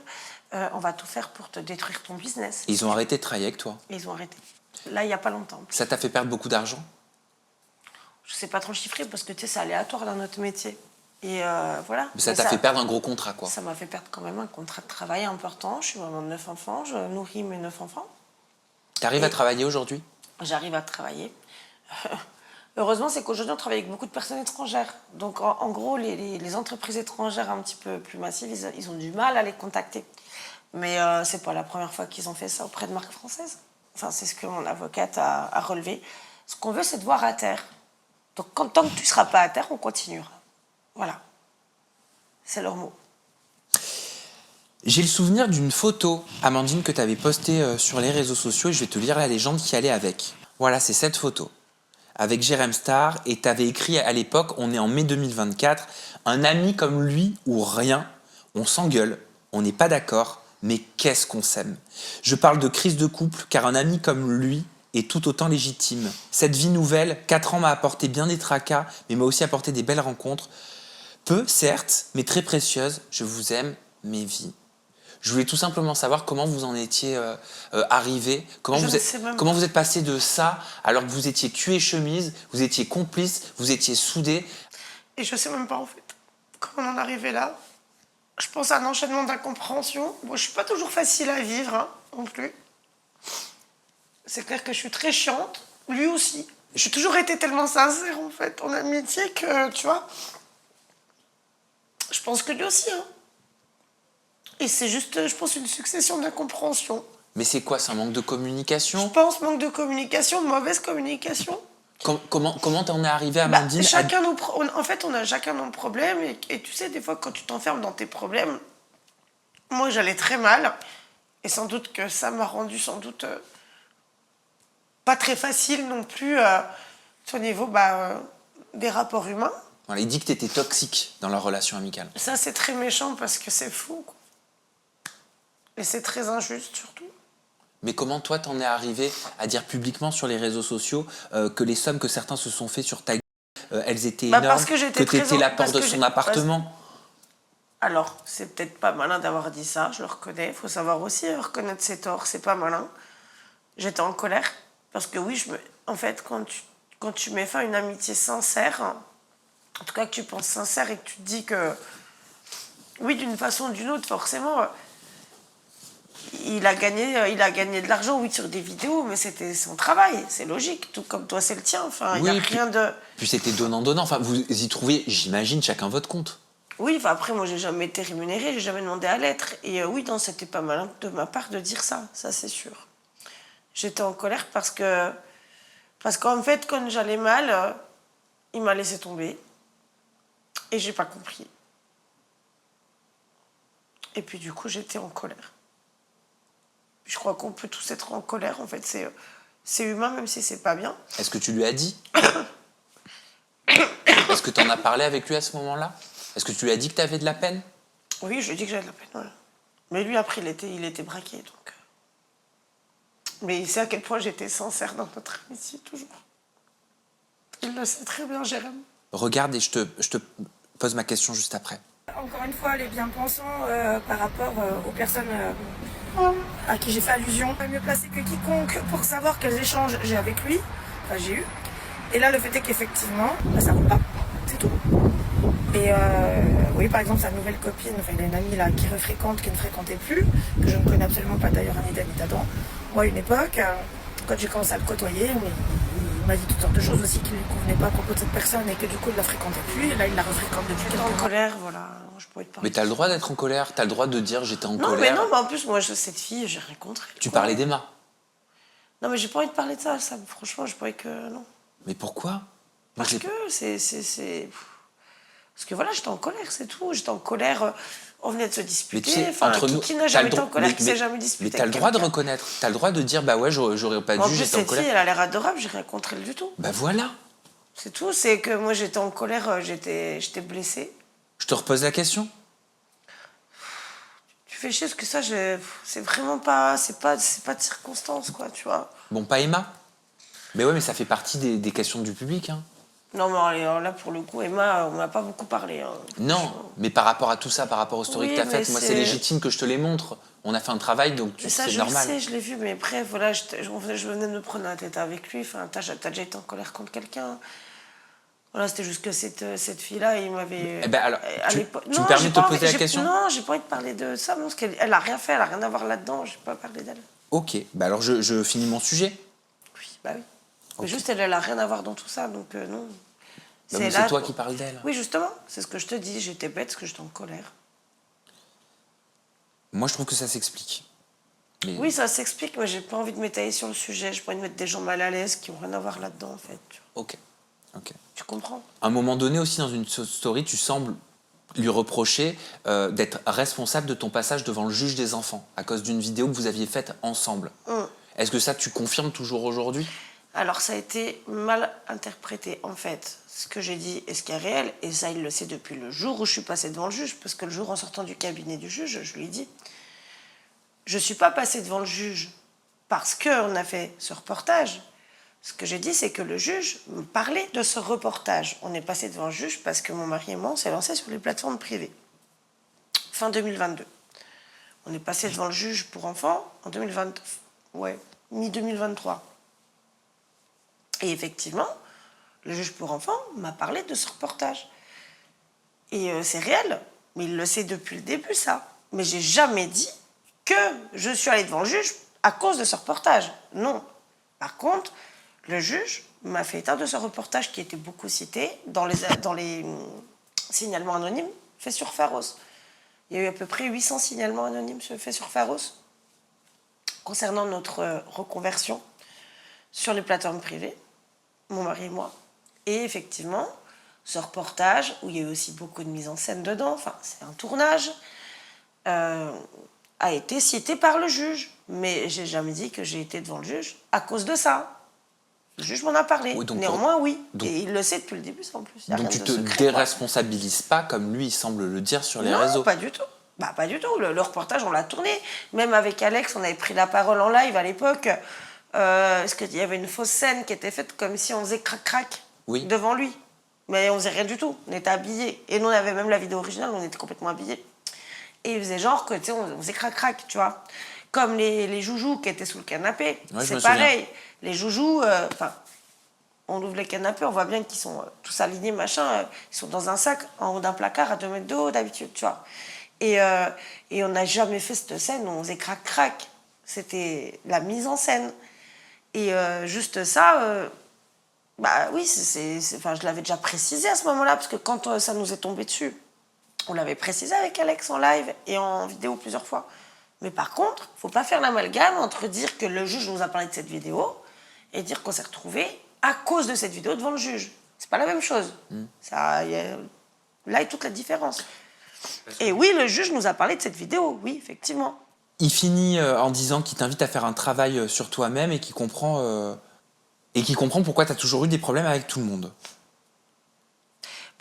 on va tout faire pour te détruire ton business. Ils ont arrêté de travailler avec toi. Et ils ont arrêté. Là, il n'y a pas longtemps. Ça t'a fait perdre beaucoup d'argent? Je ne sais pas trop chiffrer parce que tu sais, c'est aléatoire dans notre métier. Et voilà. Mais ça Mais t'a fait perdre un gros contrat, quoi. Ça m'a fait perdre quand même un contrat de travail important. Je suis maman de 9 enfants, je nourris mes 9 enfants. T'arrives à travailler aujourd'hui? J'arrive à travailler. Heureusement, c'est qu'aujourd'hui, on travaille avec beaucoup de personnes étrangères. Donc, en gros, les entreprises étrangères un petit peu plus massives, ils ont du mal à les contacter. Mais c'est pas la première fois qu'ils ont fait ça auprès de marques françaises. Enfin, c'est ce que mon avocate a relevé. Ce qu'on veut, c'est de voir à terre. Donc, tant que tu ne seras pas à terre, on continuera. Voilà. C'est leur mot. J'ai le souvenir d'une photo, Amandine, que tu avais postée sur les réseaux sociaux et je vais te lire la légende qui allait avec. Voilà, c'est cette photo. Avec Jérém Star, et tu avais écrit à l'époque, on est en mai 2024, un ami comme lui ou rien, on s'engueule, on n'est pas d'accord, mais qu'est-ce qu'on s'aime. Je parle de crise de couple car un ami comme lui est tout autant légitime. Cette vie nouvelle, 4 ans m'a apporté bien des tracas, mais m'a aussi apporté des belles rencontres. Peu, certes, mais très précieuses. Je vous aime, mes vies. Je voulais tout simplement savoir comment vous en étiez arrivé, comment vous êtes passé de ça alors que vous étiez cul et chemise, vous étiez complice, vous étiez soudés. Et je sais même pas en fait comment on en est arrivé là. Je pense à un enchaînement d'incompréhension. Bon, je suis pas toujours facile à vivre hein, non plus. C'est clair que je suis très chiante, lui aussi. J'ai toujours été tellement sincère en fait en amitié que tu vois. Je pense que lui aussi. Hein. Et c'est juste, je pense, une succession d'incompréhensions. Mais c'est quoi, c'est un manque de communication? Je pense manque de communication, mauvaise communication. Comment t'en es arrivé, Amandine? En fait, on a chacun nos problèmes. Et tu sais, des fois, quand tu t'enfermes dans tes problèmes, moi, j'allais très mal. Et sans doute que ça m'a rendu, pas très facile non plus au niveau des rapports humains. Voilà, il dit que t'étais toxique dans leur relation amicale. Ça, c'est très méchant parce que c'est fou, quoi. Et c'est très injuste, surtout. Mais comment toi t'en es arrivé à dire publiquement sur les réseaux sociaux que les sommes que certains se sont fait sur ta gueule, elles étaient énormes, parce que t'étais la porte de son appartement? Alors, c'est peut-être pas malin d'avoir dit ça, je le reconnais. Il faut savoir aussi reconnaître ses torts, c'est pas malin. J'étais en colère parce que oui, en fait, quand tu mets fin à une amitié sincère, en tout cas que tu penses sincère et que tu te dis que, oui, d'une façon ou d'une autre, forcément, il a gagné de l'argent, oui, sur des vidéos, mais c'était son travail, c'est logique, tout comme toi, c'est le tien. Enfin, il n'y a rien de... Puis c'était donnant-donnant, enfin, vous y trouviez, j'imagine, chacun votre compte. Oui, enfin, après, moi, j'ai jamais été rémunérée, j'ai jamais demandé à l'être. Et oui, non, c'était pas malin de ma part de dire ça c'est sûr. J'étais en colère parce qu'en fait, quand j'allais mal, il m'a laissé tomber. Et j'ai pas compris. Et puis, du coup, j'étais en colère. Je crois qu'on peut tous être en colère, en fait. C'est humain, même si c'est pas bien. Est-ce que tu lui as dit? Est-ce que tu en as parlé avec lui à ce moment-là? Est-ce que tu lui as dit que tu avais de la peine? Oui, je lui ai dit que j'avais de la peine, ouais. Mais lui, après, il était braqué, donc... Mais il sait à quel point j'étais sincère dans notre amitié, toujours. Il le sait très bien, Jérém. Regarde et je te pose ma question juste après. Encore une fois, les bien-pensants par rapport aux personnes à qui j'ai fait allusion. Pas mieux placé que quiconque pour savoir quels échanges j'ai avec lui. Enfin, j'ai eu. Et là, le fait est qu'effectivement, ça ne roule pas. C'est tout. Et oui, par exemple, sa nouvelle copine, enfin, il a une amie là qui refréquente, qui ne fréquentait plus, que je ne connais absolument pas d'ailleurs, ni d'Annie d'Adam. Moi, à une époque, quand j'ai commencé à le côtoyer, il m'a dit toutes sortes de choses aussi qui ne lui convenaient pas à propos de cette personne et que du coup, il la fréquentait plus. Et là, il la refréquente depuis quelques mois. En colère, voilà. Je pourrais te parler. Mais t'as le droit d'être en colère, t'as le droit de dire j'étais en colère. Non, mais non, mais en plus, moi, cette fille, j'ai rien contre elle. Tu parlais d'Emma. Non, mais j'ai pas envie de parler de ça. Franchement, j'ai pas envie que... Non. Mais pourquoi? Parce que Parce que voilà, j'étais en colère, c'est tout. J'étais en colère, on venait de se disputer. Tu sais, enfin, entre nous, qui n'a jamais été en colère, qui s'est jamais disputé. Mais t'as le droit de reconnaître, t'as le droit de dire bah ouais, j'aurais pas dû, j'étais en colère. Cette fille, elle a l'air adorable, j'ai rien contre elle du tout. Bah voilà. C'est tout, c'est que moi j'étais en colère, j'étais blessée. Je te repose la question. Tu fais chier parce que ça, c'est vraiment pas, c'est pas de circonstance, quoi, tu vois. Bon, pas Emma. Mais ouais, mais ça fait partie des questions du public. Hein. Non, mais alors là, pour le coup, Emma, on m'a pas beaucoup parlé. Hein. Non, mais par rapport à tout ça, par rapport aux stories Oui, que t'as mais faites, moi c'est légitime que je te les montre. On a fait un travail, donc Mais ça, c'est je normal. le sais, je l'ai vu, mais bref, voilà, je venais de me prendre la tête avec lui. Enfin, t'as déjà été en colère contre quelqu'un. Voilà, c'était juste que cette fille-là, il m'avait. Eh ben alors, à tu l'époque- me Non, permets j'ai de te pas poser envie- la question? Non, j'ai pas envie de parler de ça, parce qu'elle elle a rien fait, elle a rien à voir là-dedans, j'ai pas parlé d'elle. Ok, bah alors je finis mon sujet. Oui, bah oui. Ok. Mais juste, elle a rien à voir dans tout ça, donc non. Bah, mais là c'est toi pour- qui parles d'elle. Oui, justement, c'est ce que je te dis, j'étais bête parce que j'étais en colère. Moi je trouve que ça s'explique. Mais- Oui, ça s'explique, mais j'ai pas envie de m'étaler sur le sujet, j'ai pas envie de mettre des gens mal à l'aise qui ont rien à voir là-dedans, en fait. Ok. Tu comprends? À un moment donné aussi dans une story, tu sembles lui reprocher d'être responsable de ton passage devant le juge des enfants à cause d'une vidéo que vous aviez faite ensemble. Est-ce que ça tu confirmes toujours aujourd'hui? Alors, ça a été mal interprété, en fait. Ce que j'ai dit et ce qui est réel, et ça, il le sait depuis le jour où je suis passée devant le juge, parce que le jour en sortant du cabinet du juge, je lui ai dit, je ne suis pas passée devant le juge parce qu'on a fait ce reportage. Ce que j'ai dit, c'est que le juge me parlait de ce reportage. On est passé devant le juge parce que mon mari et moi, on s'est lancés sur les plateformes privées. Fin 2022. On est passé devant le juge pour enfants en 2020, ouais, mi-2023. Et effectivement, le juge pour enfants m'a parlé de ce reportage. Et c'est réel, mais il le sait depuis le début, ça. Mais j'ai jamais dit que je suis allée devant le juge à cause de ce reportage. Non. Par contre, le juge m'a fait état de ce reportage qui était beaucoup cité dans les signalements anonymes faits sur Pharos. Il y a eu à peu près 800 signalements anonymes faits sur Pharos concernant notre reconversion sur les plateformes privées, mon mari et moi. Et effectivement, ce reportage, où il y a eu aussi beaucoup de mise en scène dedans, enfin, c'est un tournage, a été cité par le juge. Mais j'ai jamais dit que j'ai été devant le juge à cause de ça. Le juge m'en a parlé. Oui, donc néanmoins, oui. donc- Et il le sait depuis le début, ça, en plus. Il y a Donc rien tu de te secret, quoi. déresponsabilises pas comme lui il semble le dire sur les Non, réseaux. pas du tout. Bah, pas du tout. Le reportage, on l'a tourné. Même avec Alex, on avait pris la parole en live à l'époque. Parce qu'il y avait une fausse scène qui était faite comme si on faisait crac-crac Oui. devant lui. Mais on faisait rien du tout. On était habillés. Et nous, on avait même la vidéo originale, on était complètement habillés. Et il faisait genre que, tu sais, on faisait crac-crac, tu vois. Comme les joujoux qui étaient sous le canapé. Ouais, je c'est me souviens. pareil. Les joujoux, enfin, on ouvre les canapés, on voit bien qu'ils sont tous alignés, machin. Ils sont dans un sac en haut d'un placard à 2 mètres de haut d'habitude, tu vois. Et on n'a jamais fait cette scène où on faisait crac-crac. C'était la mise en scène. Et juste ça, bah oui, enfin, je l'avais déjà précisé à ce moment-là, parce que quand ça nous est tombé dessus, on l'avait précisé avec Alex en live et en vidéo plusieurs fois. Mais par contre, faut pas faire l'amalgame entre dire que le juge nous a parlé de cette vidéo et dire qu'on s'est retrouvés à cause de cette vidéo devant le juge. C'est pas la même chose. Là est toute la différence. Et oui, le juge nous a parlé de cette vidéo, oui, effectivement. Il finit en disant qu'il t'invite à faire un travail sur toi-même et qu'il comprend pourquoi tu as toujours eu des problèmes avec tout le monde.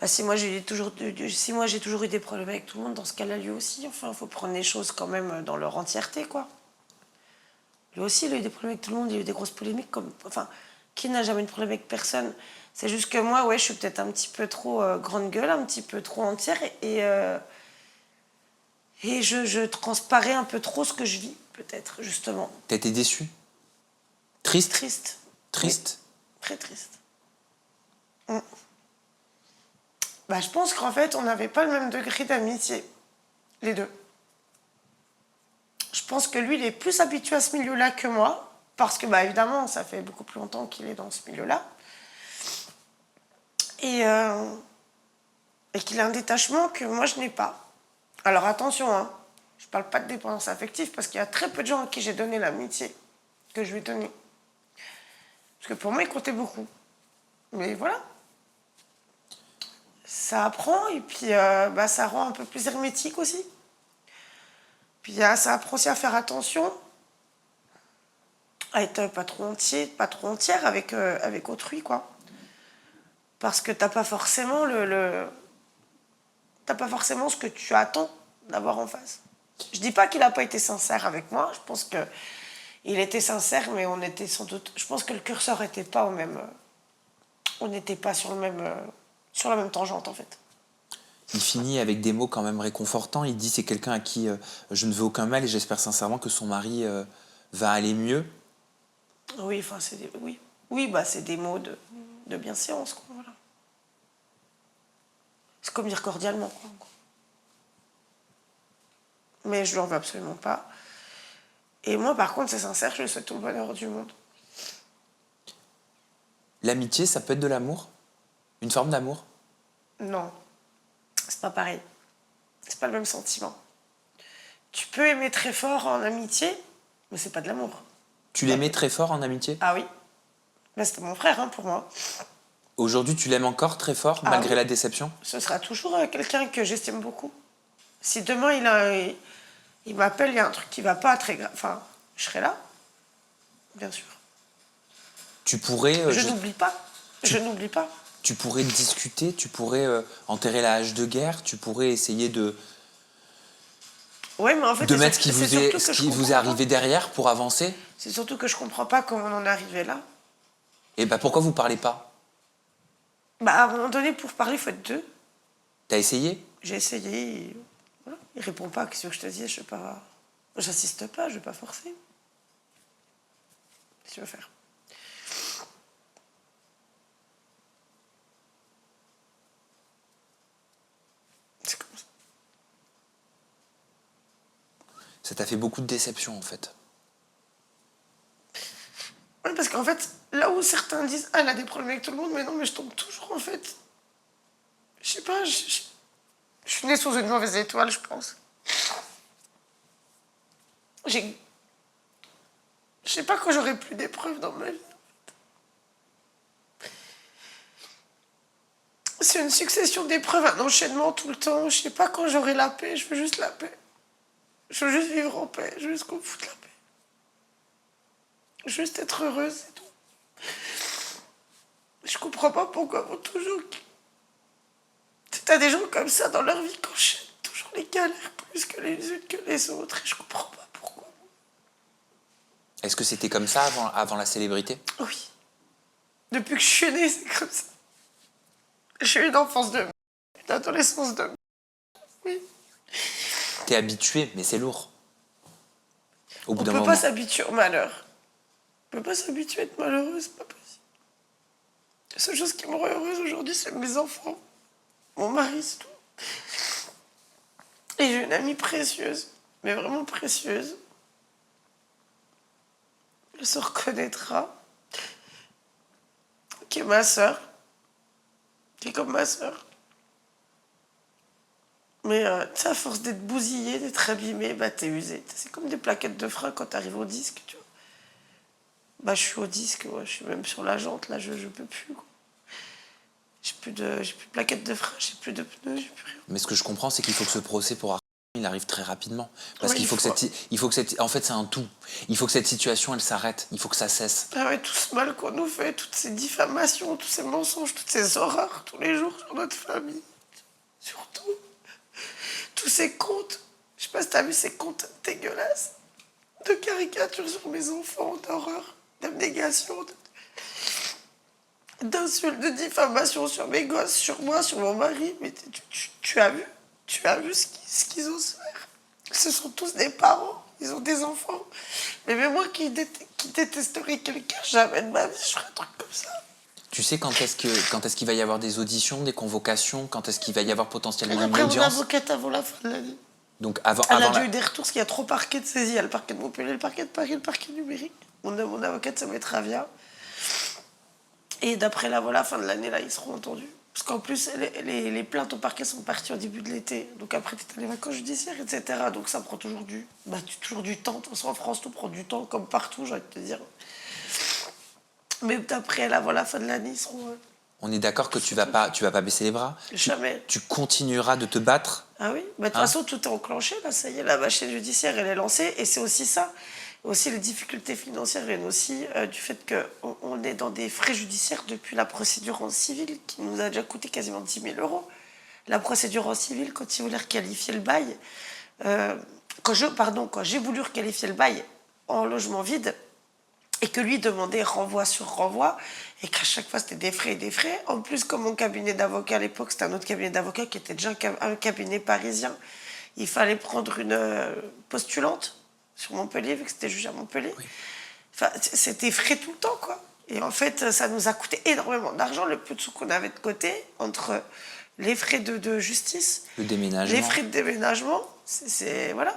Bah, si moi j'ai toujours eu des problèmes avec tout le monde, dans ce cas-là, lui aussi, enfin, il faut prendre les choses quand même dans leur entièreté, quoi. Lui aussi, il a eu des problèmes avec tout le monde, il a eu des grosses polémiques, enfin, qui n'a jamais eu de problème avec personne? C'est juste que moi, ouais, je suis peut-être un petit peu trop grande gueule, un petit peu trop entière, et je transparais un peu trop ce que je vis, peut-être, justement. T'as été déçu? Triste? Triste. Triste? Oui, très triste. Bah, je pense qu'en fait, on n'avait pas le même degré d'amitié, les deux. Je pense que lui, il est plus habitué à ce milieu-là que moi, parce que, bah, évidemment, ça fait beaucoup plus longtemps qu'il est dans ce milieu-là. Et qu'il a un détachement que moi, je n'ai pas. Alors, attention, hein, je ne parle pas de dépendance affective, parce qu'il y a très peu de gens à qui j'ai donné l'amitié que je lui ai donnée. Parce que pour moi, il comptait beaucoup. Mais voilà. Ça apprend et puis ça rend un peu plus hermétique aussi. Puis ça apprend aussi à faire attention, à être pas trop entière avec autrui, quoi. Parce que t'as pas forcément t'as pas forcément ce que tu attends d'avoir en face. Je dis pas qu'il a pas été sincère avec moi. Je pense que il était sincère, mais on était sans doute. Je pense que le curseur était pas au même. On n'était pas sur sur la même tangente en fait. Il finit avec des mots quand même réconfortants. Il dit c'est quelqu'un à qui je ne veux aucun mal et j'espère sincèrement que son mari va aller mieux. Oui, enfin oui, bah c'est des mots de bienséance quoi. Voilà. C'est comme dire cordialement quoi. Mais je lui en veux absolument pas. Et moi, par contre, c'est sincère, je lui souhaite tout le bonheur du monde. L'amitié, ça peut être de l'amour? Une forme d'amour? Non, c'est pas pareil. C'est pas le même sentiment. Tu peux aimer très fort en amitié, mais c'est pas de l'amour. Tu l'aimais très fort en amitié? Ah oui. Bah, c'était mon frère, hein, pour moi. Aujourd'hui, tu l'aimes encore très fort, Ah malgré oui. la déception? Ce sera toujours quelqu'un que j'estime beaucoup. Si demain il m'appelle, il y a un truc qui va pas très grave. Enfin, je serai là, bien sûr. Tu pourrais, Je n'oublie pas. Je n'oublie pas. tu pourrais discuter, tu pourrais enterrer la hache de guerre, tu pourrais essayer Oui, mais en fait, de c'est mettre ce qui surtout- vous c'est est, surtout ce que je qui vous est comprends pas. arrivé derrière pour avancer. C'est surtout que je comprends pas comment on en est arrivé là. Et bah pourquoi vous parlez pas? Bah, à un moment donné, pour parler, il faut être deux. T'as essayé? J'ai essayé. Voilà. Il répond pas. Qu'est-ce que je te dis? Je sais pas. J'insiste pas, je vais pas forcer. Qu'est-ce que tu veux faire? C'est comme ça. Ça t'a fait beaucoup de déception en fait. Ouais, parce qu'en fait, là où certains disent ah, elle a des problèmes avec tout le monde, mais non, mais je tombe toujours en fait. Je sais pas, je suis née sous une mauvaise étoile, je pense. J'ai. Je sais pas quand j'aurai plus d'épreuves dans ma vie. C'est une succession d'épreuves, un enchaînement tout le temps. Je sais pas quand j'aurai la paix, je veux juste la paix. Je veux juste vivre en paix, je veux juste qu'on me foute la paix. Je veux juste être heureuse, c'est tout. Je comprends pas pourquoi on toujours. T'as des gens comme ça dans leur vie qui enchaînent toujours les galères plus que les unes que les autres et je comprends pas pourquoi. Est-ce que c'était comme ça avant la célébrité? Oui. Depuis que je suis née, c'est comme ça. J'ai eu une enfance de merde, une adolescence de merde. Oui. T'es habitué, mais c'est lourd. Au bout On d'un peut moment. pas s'habituer au malheur. On peut pas s'habituer à être malheureux, c'est pas possible. La seule chose qui me rend heureuse aujourd'hui, c'est mes enfants. Mon mari, c'est tout. Et j'ai une amie précieuse, mais vraiment précieuse. Elle se reconnaîtra. Qui est ma sœur. Qui est comme ma sœur. Mais tu sais, à force d'être bousillé, d'être abîmé, bah t'es usé. C'est comme des plaquettes de frein quand t'arrives au disque, tu vois. Bah je suis au disque, ouais, je suis même sur la jante, là je peux plus, quoi. J'ai plus de plaquettes de frein, j'ai plus de pneus, j'ai plus rien. Mais ce que je comprends, c'est qu'il faut que ce procès pour Arthur, il arrive très rapidement. Parce Oui, qu'il faut que cette... En fait, c'est un tout. Il faut que cette situation, elle s'arrête. Il faut que ça cesse. Ah ouais, tout ce mal qu'on nous fait, toutes ces diffamations, tous ces mensonges, toutes ces horreurs tous les jours sur notre famille. Surtout. Tous ces comptes. Je sais pas si t'as vu ces comptes dégueulasses. De caricatures sur mes enfants, d'horreur, d'abnégation, d'insultes, de diffamations sur mes gosses, sur moi, sur mon mari. Mais tu as vu? Tu as vu ce qu'ils osent faire? Ce sont tous des parents, ils ont des enfants. Mais même moi qui détesterais quelqu'un, jamais de ma vie je ferais un truc comme ça. Tu sais quand est-ce qu'il va y avoir des auditions, des convocations, quand est-ce qu'il va y avoir potentiellement une Après, mon audience? avocate avant la fin de l'année. Donc Elle a avant déjà la- eu des retours parce qu'il y a trop parquet de saisie. Il y a le parquet de Montpellier, le parquet de Paris, le parquet numérique. Mon avocate, ça va être Ravia. Et d'après la fin de l'année, là, ils seront entendus. Parce qu'en plus, les plaintes au parquet sont parties au début de l'été. Donc après, tu as les vacances judiciaires, etc. Donc ça prend toujours toujours du temps. De toute façon, en France, tout prend du temps, comme partout, j'ai envie de te dire. Mais d'après la fin de l'année, ils seront... On est d'accord que tu vas pas baisser les bras. Jamais. Tu continueras de te battre. Ah oui, bah, de toute façon, tout est enclenché, là, ça y est, la machine judiciaire, elle est lancée, et c'est aussi ça. Aussi, les difficultés financières viennent aussi du fait qu'on est dans des frais judiciaires depuis la procédure en civil qui nous a déjà coûté quasiment 10 000 euros. La procédure en civil, quand ils voulaient requalifier le bail, quand j'ai voulu requalifier le bail en logement vide et que lui demandait renvoi sur renvoi et qu'à chaque fois c'était des frais et des frais. En plus, comme mon cabinet d'avocat à l'époque, c'était un autre cabinet d'avocat qui était déjà un cabinet parisien, il fallait prendre une postulante sur Montpellier, vu que c'était jugé à Montpellier. Oui. Enfin, c'était frais tout le temps, quoi. Et en fait, ça nous a coûté énormément d'argent, le peu de sous qu'on avait de côté, entre les frais de justice, le déménagement, les frais de déménagement, voilà.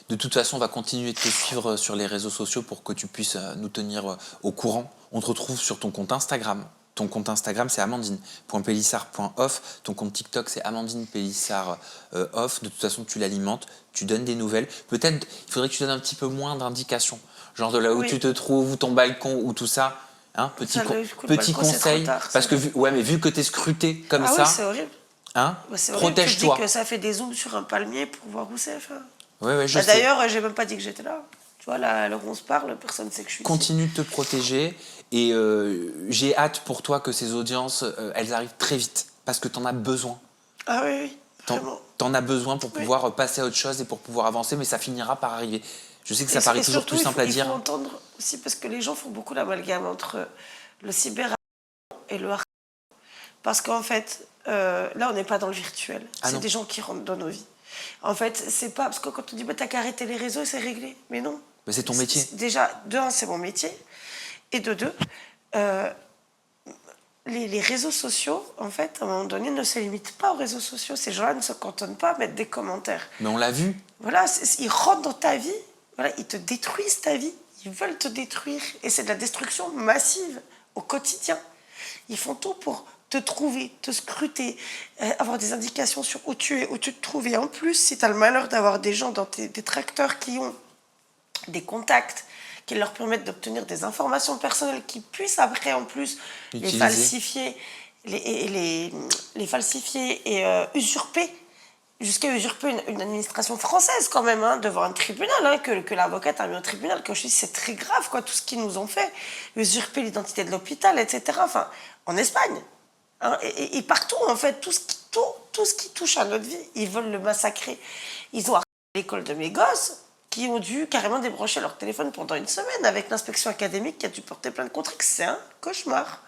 De toute façon, on va continuer de te suivre sur les réseaux sociaux pour que tu puisses nous tenir au courant. On te retrouve sur ton compte Instagram. Ton compte Instagram, c'est amandine.pelissard.off. Ton compte TikTok, c'est amandine.pelissard.off. De toute façon, tu l'alimentes, tu donnes des nouvelles. Peut-être, il faudrait que tu donnes un petit peu moins d'indications. Genre de là où tu te trouves, ou ton balcon, ou tout ça. Hein, petit conseil. Parce que, vu que tu es scruté comme ça... Ah oui, c'est horrible. Hein, c'est protège-toi. Tu dis que ça fait des zooms sur un palmier pour voir où c'est. Je sais. D'ailleurs, j'ai même pas dit que j'étais là. Tu vois, là, alors on se parle, personne ne sait que je suis Continue de te protéger et j'ai hâte pour toi que ces audiences, elles arrivent très vite parce que t'en as besoin. Ah oui, vraiment. T'en as besoin pour pouvoir passer à autre chose et pour pouvoir avancer, mais ça finira par arriver. Je sais que ça paraît toujours plus simple à dire. Il faut entendre aussi parce que les gens font beaucoup l'amalgame entre le cyber et le harcèlement. Parce qu'en fait, là, on n'est pas dans le virtuel. C'est des gens qui rentrent dans nos vies. En fait, c'est pas... Parce que quand on dit t'as qu'à arrêter les réseaux, c'est réglé. Mais non. Mais c'est ton métier. Déjà, de un, c'est mon métier. Et de deux, les réseaux sociaux, en fait, à un moment donné, ne se limitent pas aux réseaux sociaux. Ces gens-là ne se cantonnent pas à mettre des commentaires. Mais on l'a vu. Voilà, ils rentrent dans ta vie. Voilà, ils te détruisent ta vie. Ils veulent te détruire. Et c'est de la destruction massive au quotidien. Ils font tout pour te trouver, te scruter, avoir des indications sur où tu es, où tu te trouves. Et en plus, si tu as le malheur d'avoir des gens dans tes détracteurs qui ont des contacts, qui leur permettent d'obtenir des informations personnelles qui puissent après, en plus, les falsifier, les falsifier et usurper, jusqu'à usurper une administration française quand même, hein, devant un tribunal, hein, que l'avocate a mis au tribunal, que je dis c'est très grave, quoi, tout ce qu'ils nous ont fait, usurper l'identité de l'hôpital, etc. Enfin, en Espagne. Hein, et partout, en fait, tout ce qui touche à notre vie, ils veulent le massacrer. Ils ont arrêté l'école de mes gosses, qui ont dû carrément débrancher leur téléphone pendant une semaine, avec l'inspection académique qui a dû porter plainte contre eux. C'est un cauchemar.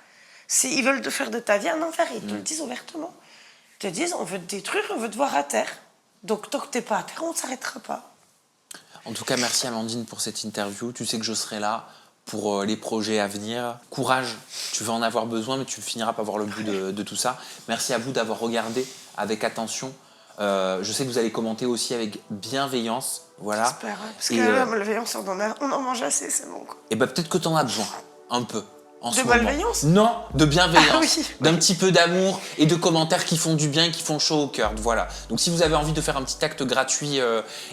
Ils veulent faire de ta vie un enfer, ils te le disent ouvertement. Ils te disent, on veut te détruire, on veut te voir à terre. Donc, tant que t'es pas à terre, on ne s'arrêtera pas. En tout cas, merci Amandine pour cette interview. Tu sais que je serai là pour les projets à venir. Courage, tu vas en avoir besoin, mais tu finiras par voir le bout de tout ça. Merci à vous d'avoir regardé avec attention. Je sais que vous allez commenter aussi avec bienveillance. Voilà. J'espère, hein, parce que la malveillance, on en mange assez, c'est bon. Et peut-être que tu en as besoin, un peu. De malveillance ? Non, de bienveillance, ah, oui. d'un petit peu d'amour et de commentaires qui font du bien et qui font chaud au cœur. Voilà. Donc si vous avez envie de faire un petit acte gratuit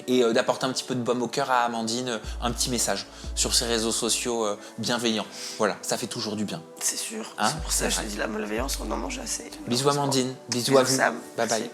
et d'apporter un petit peu de baume au cœur à Amandine, un petit message sur ses réseaux sociaux bienveillants. Voilà, ça fait toujours du bien. C'est sûr. Hein, c'est pour ça que je dis la malveillance, on en mange assez. Bisous Amandine, bisous à vous. Sam. Bye Merci. bye.